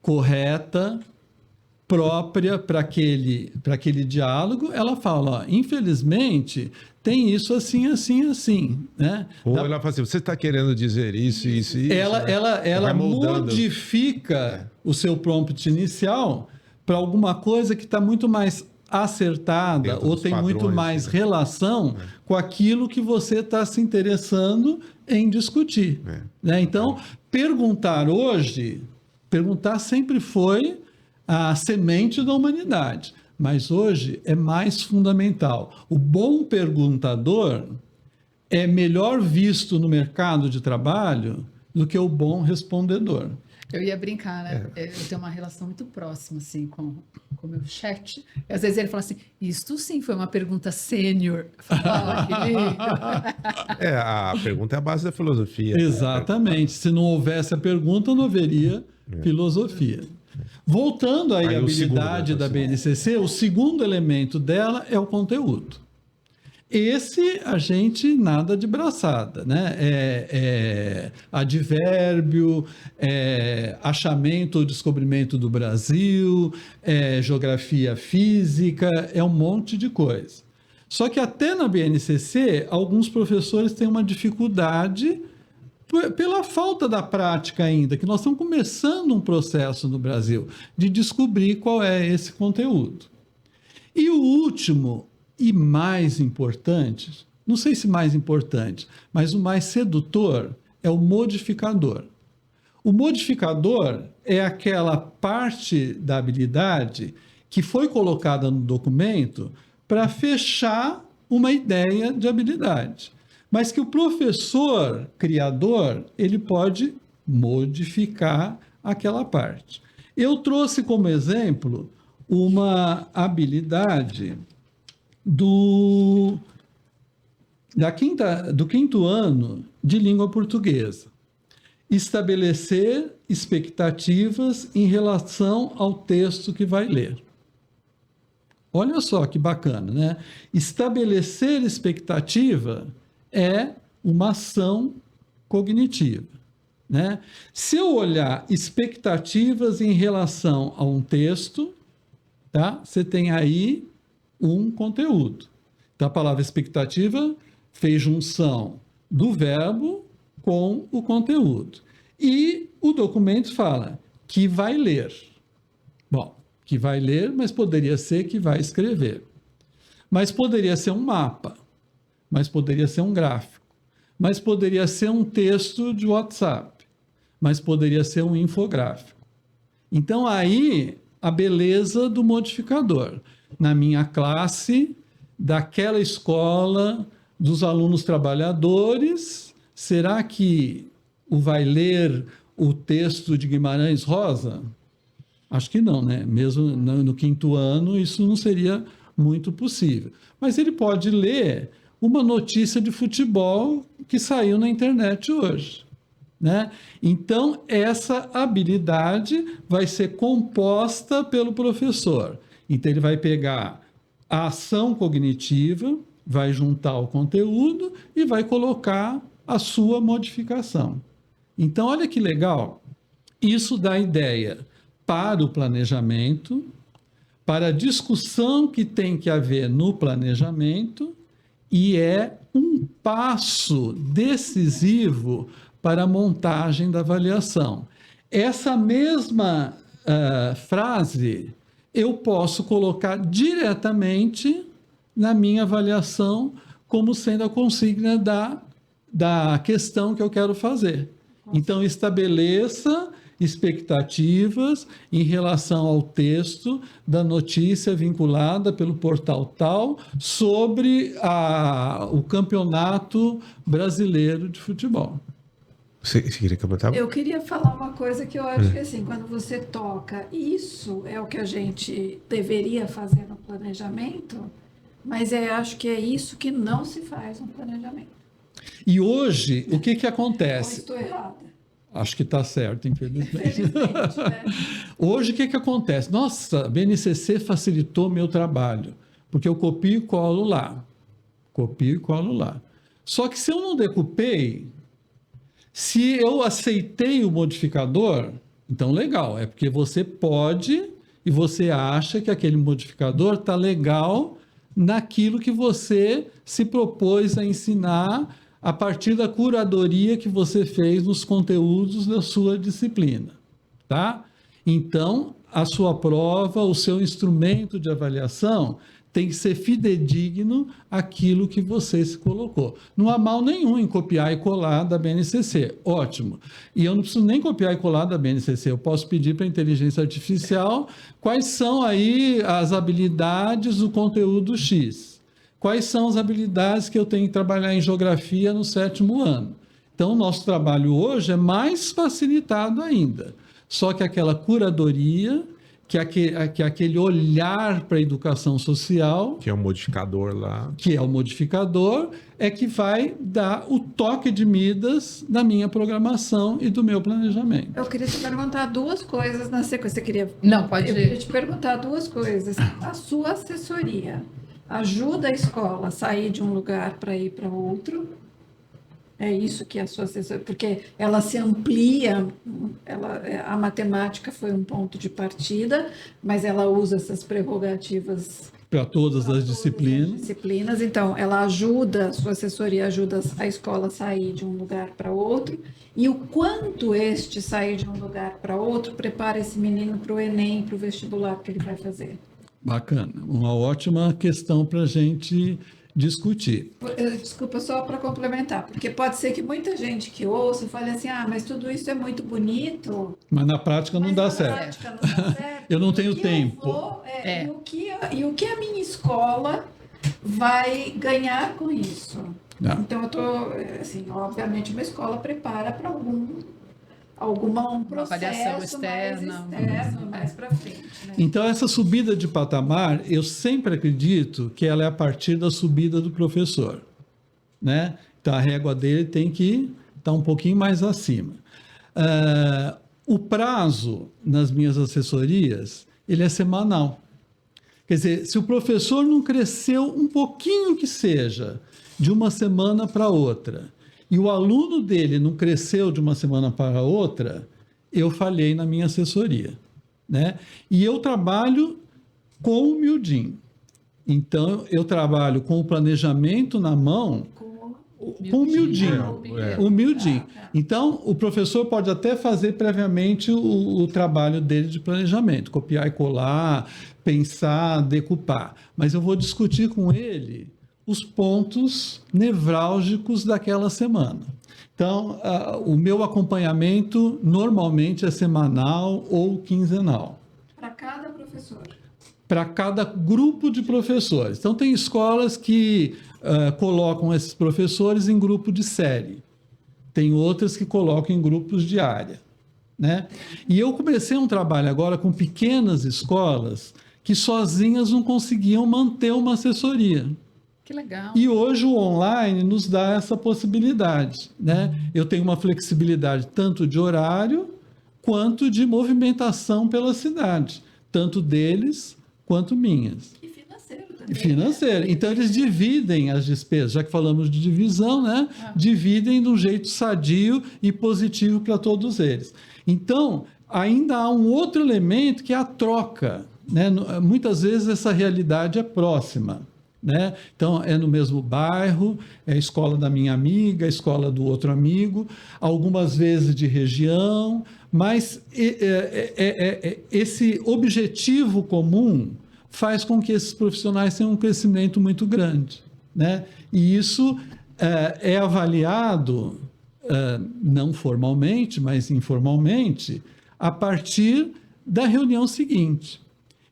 correta, própria para aquele diálogo, ela fala, ó, infelizmente, tem isso assim, assim, assim, né? Ou ela fala assim, você está querendo dizer isso, isso, isso. Ela, né? ela Vai moldando. modifica o seu prompt inicial para alguma coisa que está muito mais acertada Dentro ou dos tem muito padrões, mais né? relação com aquilo que você está se interessando em discutir. Né? Então, perguntar sempre foi a semente da humanidade, mas hoje é mais fundamental. O bom perguntador é melhor visto no mercado de trabalho do que o bom respondedor. Eu ia brincar, né? Eu tenho uma relação muito próxima, assim, com o meu chat. E, às vezes ele fala assim, isto sim foi uma pergunta sênior. Fala, querido. A pergunta é a base da filosofia. Exatamente. Se não houvesse a pergunta, não haveria filosofia. Voltando aí à o segundo, habilidade né? da BNCC, o segundo elemento dela é o conteúdo. Esse a gente nada de braçada, né? Advérbio, achamento ou descobrimento do Brasil, geografia física, é um monte de coisa. Só que até na BNCC, alguns professores têm uma dificuldade pela falta da prática ainda, que nós estamos começando um processo no Brasil de descobrir qual é esse conteúdo. E o último e mais importante, não sei se mais importante, mas o mais sedutor é o modificador. O modificador é aquela parte da habilidade que foi colocada no documento para fechar uma ideia de habilidade, mas que o professor criador ele pode modificar aquela parte. Eu trouxe como exemplo uma habilidade do quinto ano de língua portuguesa. Estabelecer expectativas em relação ao texto que vai ler. Olha só que bacana, né? Estabelecer expectativa é uma ação cognitiva, né? Se eu olhar expectativas em relação a um texto, tá? Você tem aí um conteúdo. Então, a palavra expectativa fez junção do verbo com o conteúdo. E o documento fala que vai ler. Bom, que vai ler, mas poderia ser que vai escrever. Mas poderia ser um mapa. Mas poderia ser um gráfico. Mas poderia ser um texto de WhatsApp. Mas poderia ser um infográfico. Então, aí, a beleza do modificador. Na minha classe, daquela escola, dos alunos trabalhadores, será que vai ler o texto de Guimarães Rosa? Acho que não, né? Mesmo no quinto ano, isso não seria muito possível. Mas ele pode ler uma notícia de futebol que saiu na internet hoje, né? Então, essa habilidade vai ser composta pelo professor. Então, ele vai pegar a ação cognitiva, vai juntar o conteúdo e vai colocar a sua modificação. Então, olha que legal. Isso dá ideia para o planejamento, para a discussão que tem que haver no planejamento e é um passo decisivo para a montagem da avaliação. Essa mesma frase eu posso colocar diretamente na minha avaliação como sendo a consigna da questão que eu quero fazer. Então, estabeleça expectativas em relação ao texto da notícia vinculada pelo portal tal sobre o campeonato brasileiro de futebol. Você queria comentar? Eu queria falar uma coisa que eu acho que assim, quando você toca, isso é o que a gente deveria fazer no planejamento, mas eu acho que é isso que não se faz no planejamento. E hoje, o que Ou acontece? estou errada. Acho que está certo, infelizmente. Felizmente, né? Hoje, o que acontece? Nossa, a BNCC facilitou meu trabalho, porque eu copio e colo lá. Copio e colo lá. Só que se eu não decupei, se eu aceitei o modificador, então legal, é porque você pode e você acha que aquele modificador está legal naquilo que você se propôs a ensinar a partir da curadoria que você fez nos conteúdos da sua disciplina, tá? Então, a sua prova, o seu instrumento de avaliação tem que ser fidedigno àquilo que você se colocou. Não há mal nenhum em copiar e colar da BNCC, ótimo. E eu não preciso nem copiar e colar da BNCC, eu posso pedir para a inteligência artificial quais são aí as habilidades do conteúdo X. Quais são as habilidades que eu tenho que trabalhar em geografia no 7º ano? Então, o nosso trabalho hoje é mais facilitado ainda. Só que aquela curadoria, que é aquele olhar para a educação social, Que é um modificador lá. que é o modificador, é que vai dar o toque de Midas na minha programação e do meu planejamento. Eu queria te perguntar duas coisas na sequência. Você queria... Não, pode Eu queria ir. te perguntar duas coisas. A sua assessoria ajuda a escola a sair de um lugar para ir para outro? É isso que a sua assessoria... Porque ela se amplia, a matemática foi um ponto de partida, mas ela usa essas prerrogativas Para todas para as todas disciplinas. disciplinas. Então, ela ajuda, a sua assessoria ajuda a escola a sair de um lugar para outro. E o quanto este sair de um lugar para outro prepara esse menino para o Enem, para o vestibular que ele vai fazer. Bacana, uma ótima questão para a gente discutir. Desculpa, só para complementar, porque pode ser que muita gente que ouça fale assim, mas tudo isso é muito bonito, Mas na prática não mas dá na certo. prática não dá certo. Eu não E o tenho que tempo. eu vou, e o que a minha escola vai ganhar com isso? Não. Então, eu estou, assim, obviamente, uma escola prepara para um processo avaliação externa. mais externo, mais para frente. Né? Então, essa subida de patamar, eu sempre acredito que ela é a partir da subida do professor, né? Então, a régua dele tem que estar um pouquinho mais acima. O prazo nas minhas assessorias, ele é semanal. Quer dizer, se o professor não cresceu um pouquinho que seja, de uma semana para outra, e o aluno dele não cresceu de uma semana para outra, eu falhei na minha assessoria, né? E eu trabalho com o miudinho. Então, eu trabalho com o planejamento na mão, com o miudinho. O miudinho. Então, o professor pode até fazer previamente o trabalho dele de planejamento, copiar e colar, pensar, decupar. Mas eu vou discutir com ele os pontos nevrálgicos daquela semana. Então, o meu acompanhamento normalmente é semanal ou quinzenal. Para cada professor. Para cada grupo de professores. Então, tem escolas que colocam esses professores em grupo de série. Tem outras que colocam em grupos de área, né? E eu comecei um trabalho agora com pequenas escolas que sozinhas não conseguiam manter uma assessoria. Que legal. E hoje o online nos dá essa possibilidade, né? Eu tenho uma flexibilidade tanto de horário quanto de movimentação pela cidade, tanto deles quanto minhas. E financeiro também. Financeiro. Então, eles dividem as despesas, já que falamos de divisão, né? Dividem de um jeito sadio e positivo para todos eles. Então, ainda há um outro elemento que é a troca, né? Muitas vezes essa realidade é próxima, né? Então, é no mesmo bairro, é a escola da minha amiga, a escola do outro amigo, algumas vezes de região, mas esse objetivo comum faz com que esses profissionais tenham um crescimento muito grande, né? E isso é avaliado, não formalmente, mas informalmente, a partir da reunião seguinte.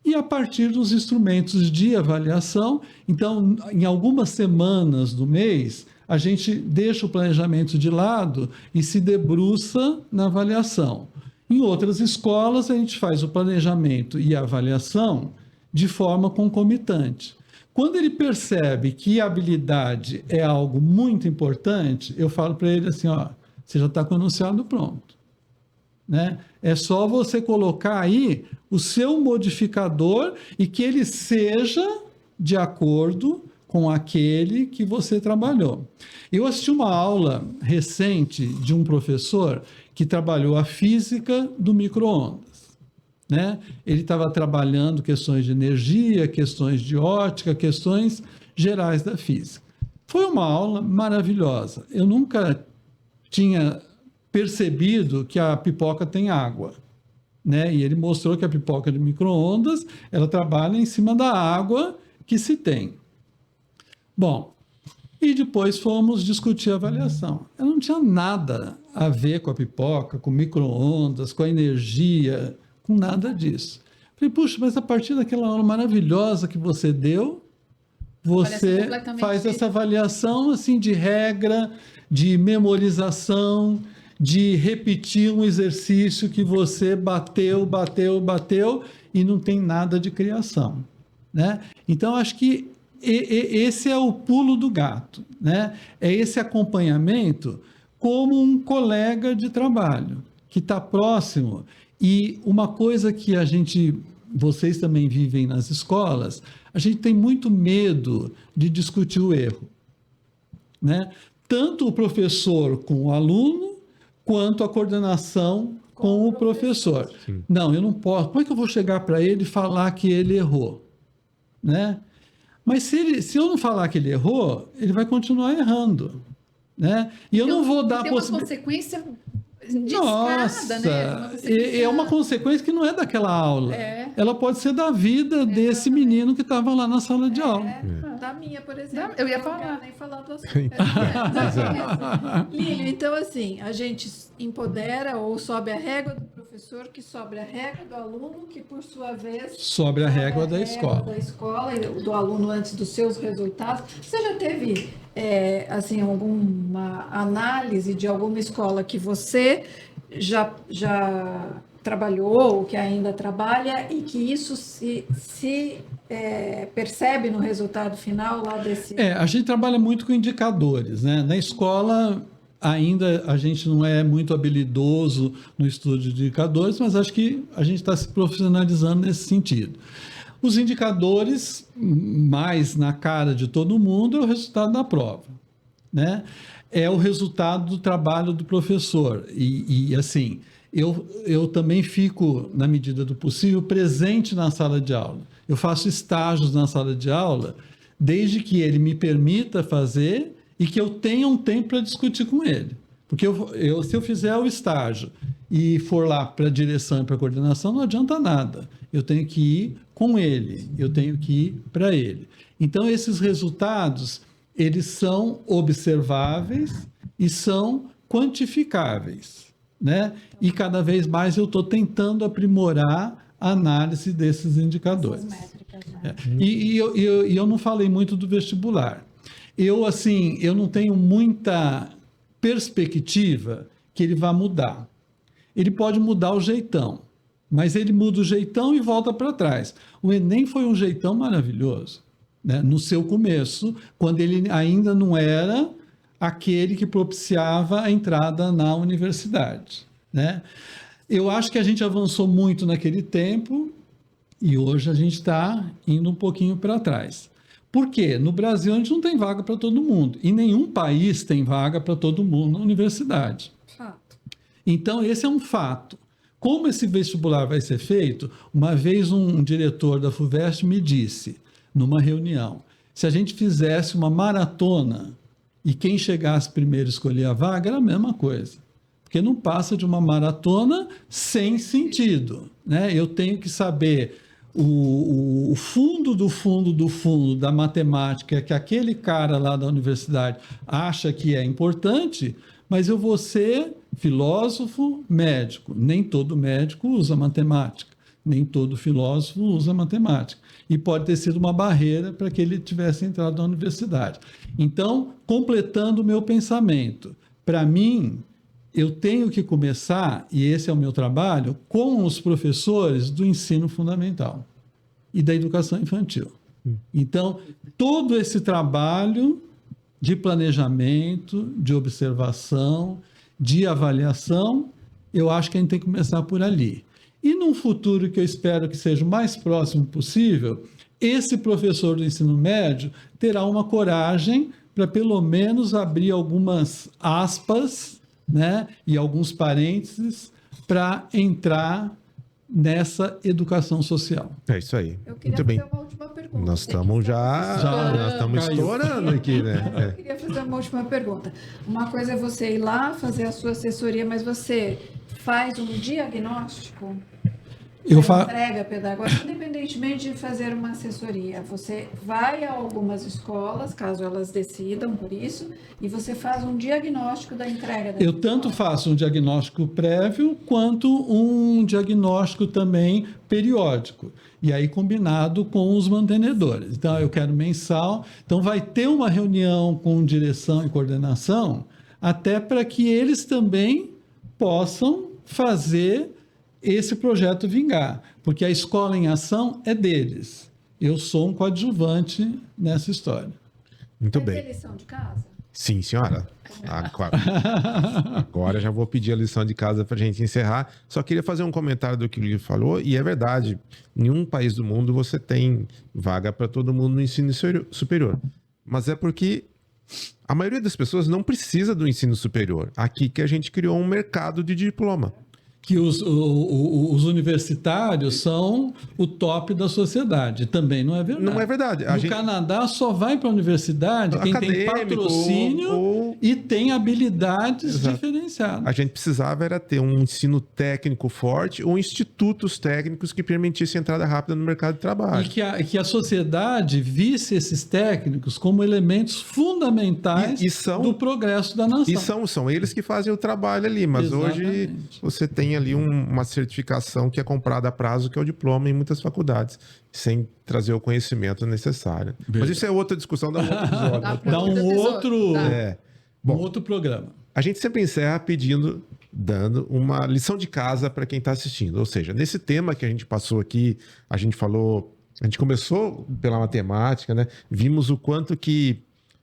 E a partir dos instrumentos de avaliação, então, em algumas semanas do mês, a gente deixa o planejamento de lado e se debruça na avaliação. Em outras escolas, a gente faz o planejamento e a avaliação de forma concomitante. Quando ele percebe que a habilidade é algo muito importante, eu falo para ele assim, ó, você já está com o enunciado pronto. Né? É só você colocar aí o seu modificador e que ele seja de acordo com aquele que você trabalhou. Eu assisti uma aula recente de um professor que trabalhou a física do micro-ondas. Né? Ele estava trabalhando questões de energia, questões de ótica, questões gerais da física. Foi uma aula maravilhosa. Eu nunca tinha percebido que a pipoca tem água. Né? E ele mostrou que a pipoca de micro-ondas, ela trabalha em cima da água que se tem. Bom, e depois fomos discutir a avaliação. Eu não tinha nada a ver com a pipoca, com micro-ondas, com a energia, com nada disso. Falei, puxa, mas a partir daquela aula maravilhosa que você deu, você faz essa avaliação assim, de regra, de memorização, de repetir um exercício que você bateu e não tem nada de criação. Né? Então, acho que esse é o pulo do gato. Né? É esse acompanhamento como um colega de trabalho que está próximo. E uma coisa que vocês também vivem nas escolas, a gente tem muito medo de discutir o erro. Né? Tanto o professor com o aluno, quanto a coordenação com o professor. Sim. Não, eu não posso. Como é que eu vou chegar para ele e falar que ele errou? Né? Mas se eu não falar que ele errou, ele vai continuar errando. Né? E eu não vou dar uma consequência de Nossa, escada, né? É uma consequência que não é daquela aula. Ela pode ser da vida desse menino que estava lá na sala de aula. Da minha, por exemplo. Eu ia falar. Nem falar do assunto. Lílio, então assim, a gente empodera ou sobe a régua do professor, que sobe a régua do aluno, que por sua vez sobe a régua da escola. Da escola e do aluno antes dos seus resultados. Você já teve assim, alguma análise de alguma escola que você já trabalhou ou que ainda trabalha e que isso se percebe no resultado final lá desse... A gente trabalha muito com indicadores, né? Na escola ainda a gente não é muito habilidoso no estudo de indicadores, mas acho que a gente está se profissionalizando nesse sentido. Os indicadores, mais na cara de todo mundo, é o resultado da prova. Né? É o resultado do trabalho do professor. E assim, eu também fico, na medida do possível, presente na sala de aula. Eu faço estágios na sala de aula, desde que ele me permita fazer e que eu tenha um tempo para discutir com ele. Porque se eu fizer o estágio e for lá para a direção e para a coordenação, não adianta nada. Eu tenho que ir com ele, eu tenho que ir para ele. Então, esses resultados, eles são observáveis e são quantificáveis. Né? E cada vez mais eu estou tentando aprimorar a análise desses indicadores. Essas métricas, né? E eu não falei muito do vestibular. Eu não tenho muita perspectiva que ele vá mudar. Ele pode mudar o jeitão, mas ele muda o jeitão e volta para trás. O Enem foi um jeitão maravilhoso, né? No seu começo, quando ele ainda não era aquele que propiciava a entrada na universidade. Né? Eu acho que a gente avançou muito naquele tempo e hoje a gente está indo um pouquinho para trás. Por quê? No Brasil a gente não tem vaga para todo mundo. E nenhum país tem vaga para todo mundo na universidade. Fato. Então, esse é um fato. Como esse vestibular vai ser feito? Uma vez um diretor da FUVEST me disse, numa reunião, se a gente fizesse uma maratona e quem chegasse primeiro escolher a vaga, era a mesma coisa. Porque não passa de uma maratona sem sentido. Né? Eu tenho que saber o fundo do fundo do fundo da matemática que aquele cara lá da universidade acha que é importante, mas eu vou ser filósofo médico. Nem todo médico usa matemática, nem todo filósofo usa matemática. E pode ter sido uma barreira para que ele tivesse entrado na universidade. Então, completando o meu pensamento, para mim, eu tenho que começar, e esse é o meu trabalho, com os professores do ensino fundamental e da educação infantil. Então, todo esse trabalho de planejamento, de observação, de avaliação, eu acho que a gente tem que começar por ali. E num futuro que eu espero que seja o mais próximo possível, esse professor do ensino médio terá uma coragem para pelo menos abrir algumas aspas, né, e alguns parênteses para entrar nessa educação social. É isso aí. Eu queria Muito bem. fazer uma última pergunta. Nós estamos nós estamos Caiu. estourando aqui, né? Eu queria fazer uma última pergunta. Uma coisa é você ir lá fazer a sua assessoria, mas você faz um diagnóstico? Eu Você fa- entrega pedagógico, independentemente de fazer uma assessoria. Você vai a algumas escolas, caso elas decidam por isso, e você faz um diagnóstico da entrega da Eu tanto faço um diagnóstico prévio quanto um diagnóstico também periódico. E aí combinado com os mantenedores. Então, eu quero mensal. Então, vai ter uma reunião com direção e coordenação, até para que eles também possam fazer esse projeto vingar. Porque a escola em ação é deles. Eu sou um coadjuvante nessa história. Muito Vai ter bem. lição de casa? Sim, senhora. Agora já vou pedir a lição de casa para a gente encerrar. Só queria fazer um comentário do que o Lívio falou, e é verdade. Em nenhum país do mundo você tem vaga para todo mundo no ensino superior. Mas é porque a maioria das pessoas não precisa do ensino superior. Aqui que a gente criou um mercado de diploma. Que os universitários são o top da sociedade. Também não é verdade. Não é verdade. No Canadá só vai para a universidade quem tem Acadêmico patrocínio ou- e tem habilidades Exato. diferenciadas. A gente precisava era ter um ensino técnico forte ou institutos técnicos que permitissem entrada rápida no mercado de trabalho. E que a sociedade visse esses técnicos como elementos fundamentais E são- do progresso da nação. E são eles que fazem o trabalho ali, mas hoje Exatamente. você tem ali uma certificação que é comprada a prazo, que é o diploma em muitas faculdades, sem trazer o conhecimento necessário. Mas isso é outra discussão da outro episódio. Dá pra Dá um episódio. outro, Dá. É. um outro programa. A gente sempre encerra dando uma lição de casa para quem está assistindo. Ou seja, nesse tema que a gente passou aqui, a gente começou pela matemática, né? Vimos o quanto que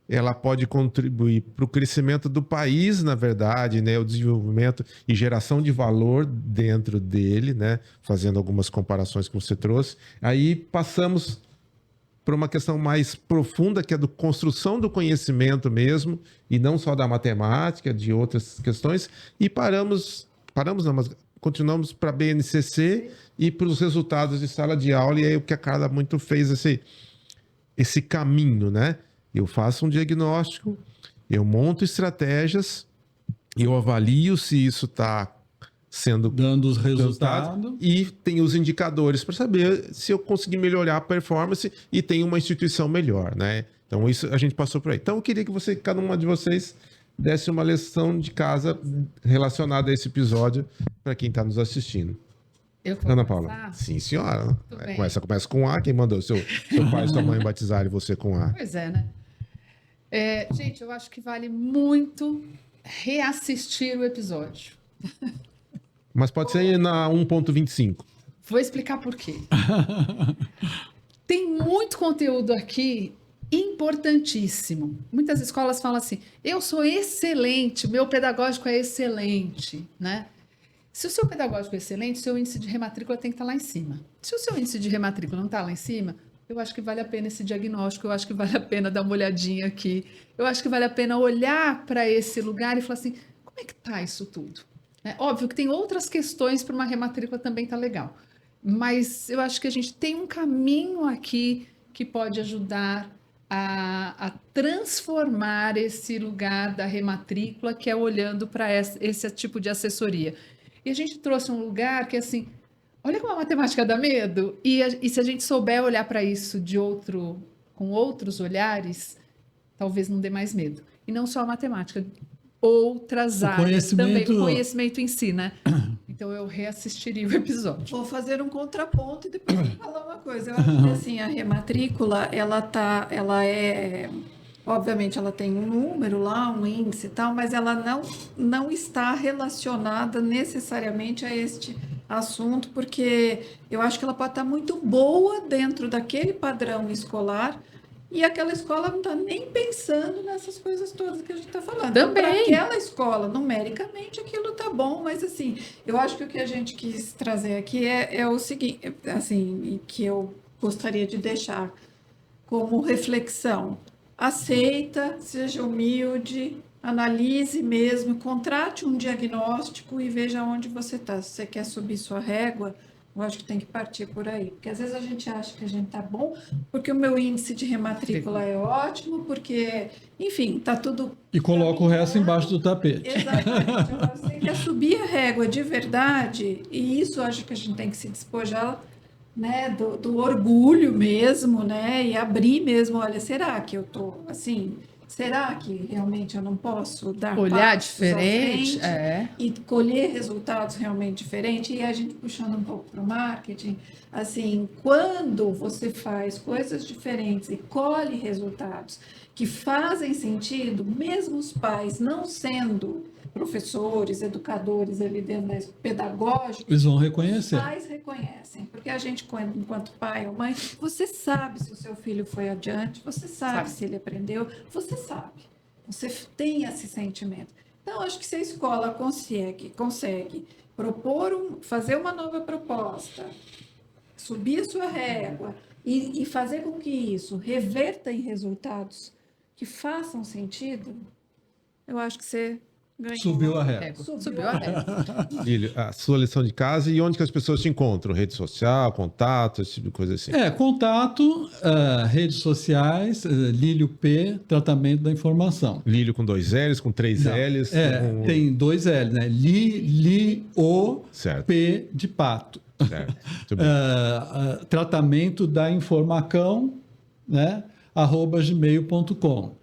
ela pode contribuir para o crescimento do país, na verdade, né? O desenvolvimento e geração de valor dentro dele, né? Fazendo algumas comparações que você trouxe. Aí passamos para uma questão mais profunda, que é da construção do conhecimento mesmo, e não só da matemática, de outras questões, e não, mas continuamos para a BNCC e para os resultados de sala de aula, e aí o que a Carla muito fez esse caminho, né? Eu faço um diagnóstico, eu monto estratégias, eu avalio se isso está sendo Dando os resultados resultados. e tem os indicadores para saber se eu conseguir melhorar a performance e tem uma instituição melhor, né? Então isso a gente passou por aí. Então eu queria que cada uma de vocês desse uma lição de casa relacionada a esse episódio para quem está nos assistindo. Eu vou Ana começar? Paula. Sim, senhora. Tudo bem. Começa com A. Quem mandou? Seu pai e sua mãe batizarem você com A. Pois é, né? Gente, eu acho que vale muito reassistir o episódio. Mas pode ser na 1.25. Vou explicar por quê. Tem muito conteúdo aqui importantíssimo. Muitas escolas falam assim: eu sou excelente, meu pedagógico é excelente, né? Se o seu pedagógico é excelente, seu índice de rematrícula tem que estar lá em cima. Se o seu índice de rematrícula não está lá em cima, eu acho que vale a pena esse diagnóstico, eu acho que vale a pena dar uma olhadinha aqui, eu acho que vale a pena olhar para esse lugar e falar assim: como é que está isso tudo? Óbvio que tem outras questões para uma rematrícula também tá legal, mas eu acho que a gente tem um caminho aqui que pode ajudar a transformar esse lugar da rematrícula, que é olhando para esse tipo de assessoria. E a gente trouxe um lugar que, assim, olha como a matemática dá medo, e se a gente souber olhar para isso com outros olhares, talvez não dê mais medo. E não só a matemática. outras O áreas também. conhecimento- O conhecimento em si, né? Então eu reassistiria o episódio. Vou fazer um contraponto e depois vou falar uma coisa. Eu acho que assim, a rematrícula, obviamente ela tem um número lá, um índice e tal, mas ela não está relacionada necessariamente a este assunto, porque eu acho que ela pode estar muito boa dentro daquele padrão escolar, e aquela escola não está nem pensando nessas coisas todas que a gente está falando. Também. Para aquela escola, numericamente, aquilo está bom, mas assim, eu acho que o que a gente quis trazer aqui é o seguinte, assim, que eu gostaria de deixar como reflexão. Aceita, seja humilde, analise mesmo, contrate um diagnóstico e veja onde você está. Se você quer subir sua régua, eu acho que tem que partir por aí. Porque às vezes a gente acha que a gente está bom, porque o meu índice de rematrícula é ótimo, porque, enfim, está tudo... E coloca o resto embaixo do tapete. Exatamente. Agora, você quer subir a régua de verdade, e isso eu acho que a gente tem que se despojar, né, do orgulho mesmo, né, e abrir mesmo, olha, será que eu tô assim, será que realmente eu não posso dar Olhar passos diferente, à frente é. e colher resultados realmente diferentes? E a gente puxando um pouco para o marketing, assim, quando você faz coisas diferentes e colhe resultados que fazem sentido, mesmo os pais não sendo professores, educadores ali dentro da pedagógica, Eles vão os reconhecer. pais reconhecem, porque a gente, enquanto pai ou mãe, você sabe se o seu filho foi adiante, você sabe se ele aprendeu, você sabe. Você tem esse sentimento. Então, acho que se a escola consegue fazer uma nova proposta, subir a sua régua e fazer com que isso reverta em resultados que façam sentido, eu acho que você ganhou. Subiu a régua. Subiu a régua. Lílio, a sua lição de casa e onde que as pessoas te encontram? Rede social, contato, esse tipo de coisa assim. Contato, redes sociais, Lílio P, tratamento da informação. Lílio com 2 L's, com 3 Não, L's. com... tem 2 L, né? Li-O, Certo, P de pato. certo. Muito bem. Tratamento da informação, né? @gmail.com.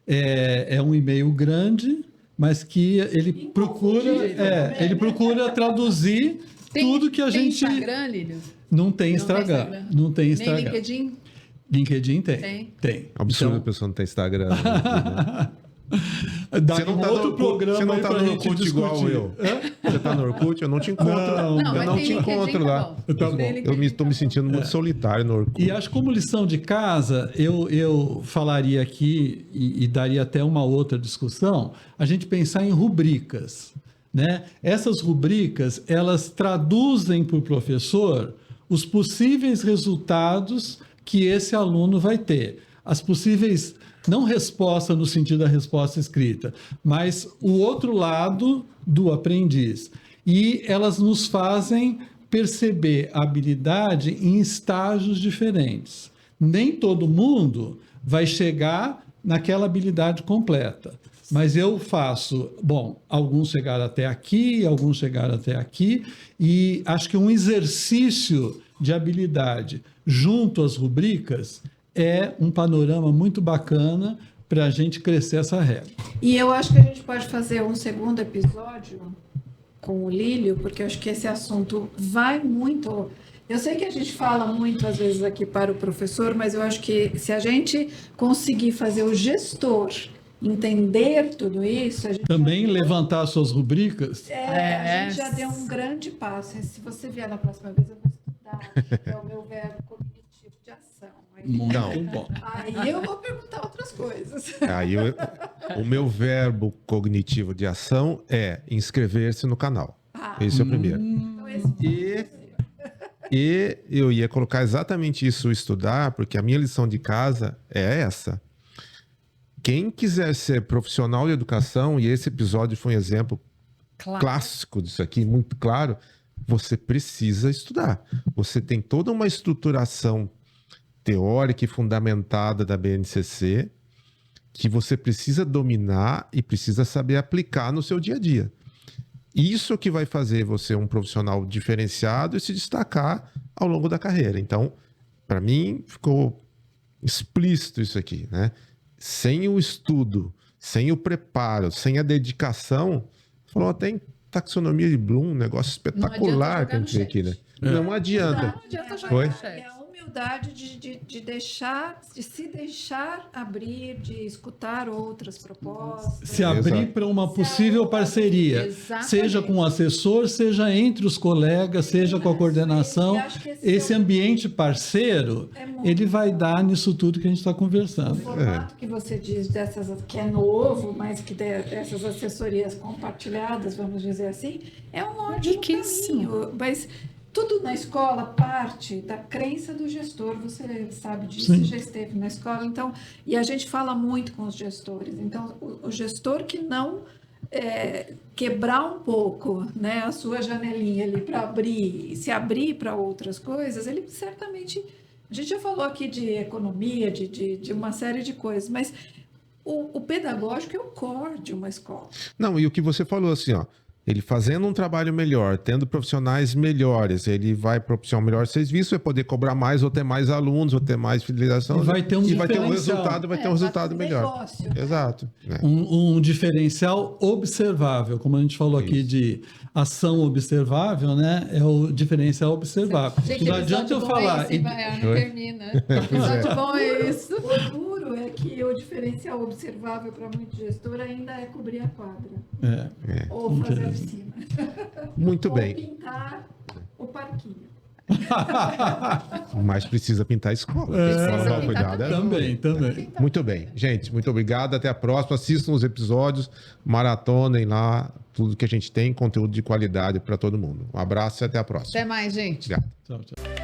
É um e-mail grande, mas que ele procura traduzir tudo que a tem gente... Instagram, Lílio? Não tem Não tem Instagram. Instagram. Não tem Nem Instagram. LinkedIn? LinkedIn tem. Tem. Absurdo a Então, pessoa não ter Instagram. Né? dá Você não um tá no outro Orkut, programa você não aí tá pra no gente Orkut igual discutir. eu. Você tá no Orkut? Eu não te encontro. Não, eu mas não tem te LinkedIn, encontro tá lá. bom. Tá bom. Tem LinkedIn, Estou me tá sentindo muito solitário no Orkut. E acho que como lição de casa, eu falaria aqui, e daria até uma outra discussão, a gente pensar em rubricas. Né? Essas rubricas, elas traduzem para o professor os possíveis resultados que esse aluno vai ter. As possíveis, não resposta no sentido da resposta escrita, mas o outro lado do aprendiz. E elas nos fazem perceber a habilidade em estágios diferentes. Nem todo mundo vai chegar naquela habilidade completa. Mas eu faço, alguns chegaram até aqui, alguns chegaram até aqui, e acho que um exercício de habilidade junto às rubricas é um panorama muito bacana para a gente crescer essa régua. E eu acho que a gente pode fazer um segundo episódio com o Lílio, porque eu acho que esse assunto vai muito... Eu sei que a gente fala muito, às vezes, aqui para o professor, mas eu acho que se a gente conseguir fazer o gestor entender tudo isso... A gente também levantar suas rubricas. a gente já deu um grande passo. E se você vier na próxima vez, eu vou estudar, que é o meu verbo cognitivo de ação. Não. Bom. Aí eu vou perguntar outras coisas. Aí o meu verbo cognitivo de ação é inscrever-se no canal. Esse é o primeiro. Então, esse E eu ia colocar exatamente isso, estudar, porque a minha lição de casa é essa. Quem quiser ser profissional de educação, e esse episódio foi um exemplo clássico disso aqui, muito claro, você precisa estudar. Você tem toda uma estruturação teórica e fundamentada da BNCC que você precisa dominar e precisa saber aplicar no seu dia a dia. Isso que vai fazer você um profissional diferenciado e se destacar ao longo da carreira. Então, para mim, ficou explícito isso aqui, né? Sem o estudo, sem o preparo, sem a dedicação, falou até em taxonomia de Bloom, um negócio espetacular que a gente vê aqui, né? Não adianta. Não adianta jogar Foi? no cheque. É a humildade de se deixar abrir, de escutar outras propostas. Se abrir Exato. para uma possível parceria, Exatamente. seja com o assessor, seja entre os colegas, seja com a coordenação. Eu acho que Esse ambiente parceiro, É muito ele vai dar nisso tudo que a gente está O conversando. formato que você diz dessas que é novo, mas que dessas assessorias compartilhadas, vamos dizer assim, é um ótimo Riquíssimo. caminho. Mas tudo na escola parte da crença do gestor, você sabe disso, Sim. você já esteve na escola, então, e a gente fala muito com os gestores. Então, o gestor que não quebrar um pouco, né, a sua janelinha ali para abrir, se abrir para outras coisas, ele certamente. A gente já falou aqui de economia, de uma série de coisas, mas o pedagógico é o core de uma escola. Não, e o que você falou assim, ó, ele fazendo um trabalho melhor, tendo profissionais melhores, ele vai propiciar um melhor serviço, vai poder cobrar mais, ou ter mais alunos, ou ter mais fidelização. E vai ter um diferencial. resultado, vai ter um resultado melhor. Negócio. Exato. Né? Um diferencial observável, como a gente falou aqui de ação observável, né? É o diferencial observável. Gente, Não adianta eu falar. Não termina. Episódio bom é isso. O duro é que o diferencial observável para muito gestor ainda é cobrir a quadra, ou fazer a piscina, Muito ou bem. pintar o parquinho. Mas precisa pintar a escola. Precisa Tomar pintar cuidado, é? Também. Muito bem. Gente, muito obrigado. Até a próxima. Assistam os episódios, maratonem lá tudo que a gente tem, conteúdo de qualidade para todo mundo. Um abraço e até a próxima. Até mais, gente. Obrigado. Tchau, tchau.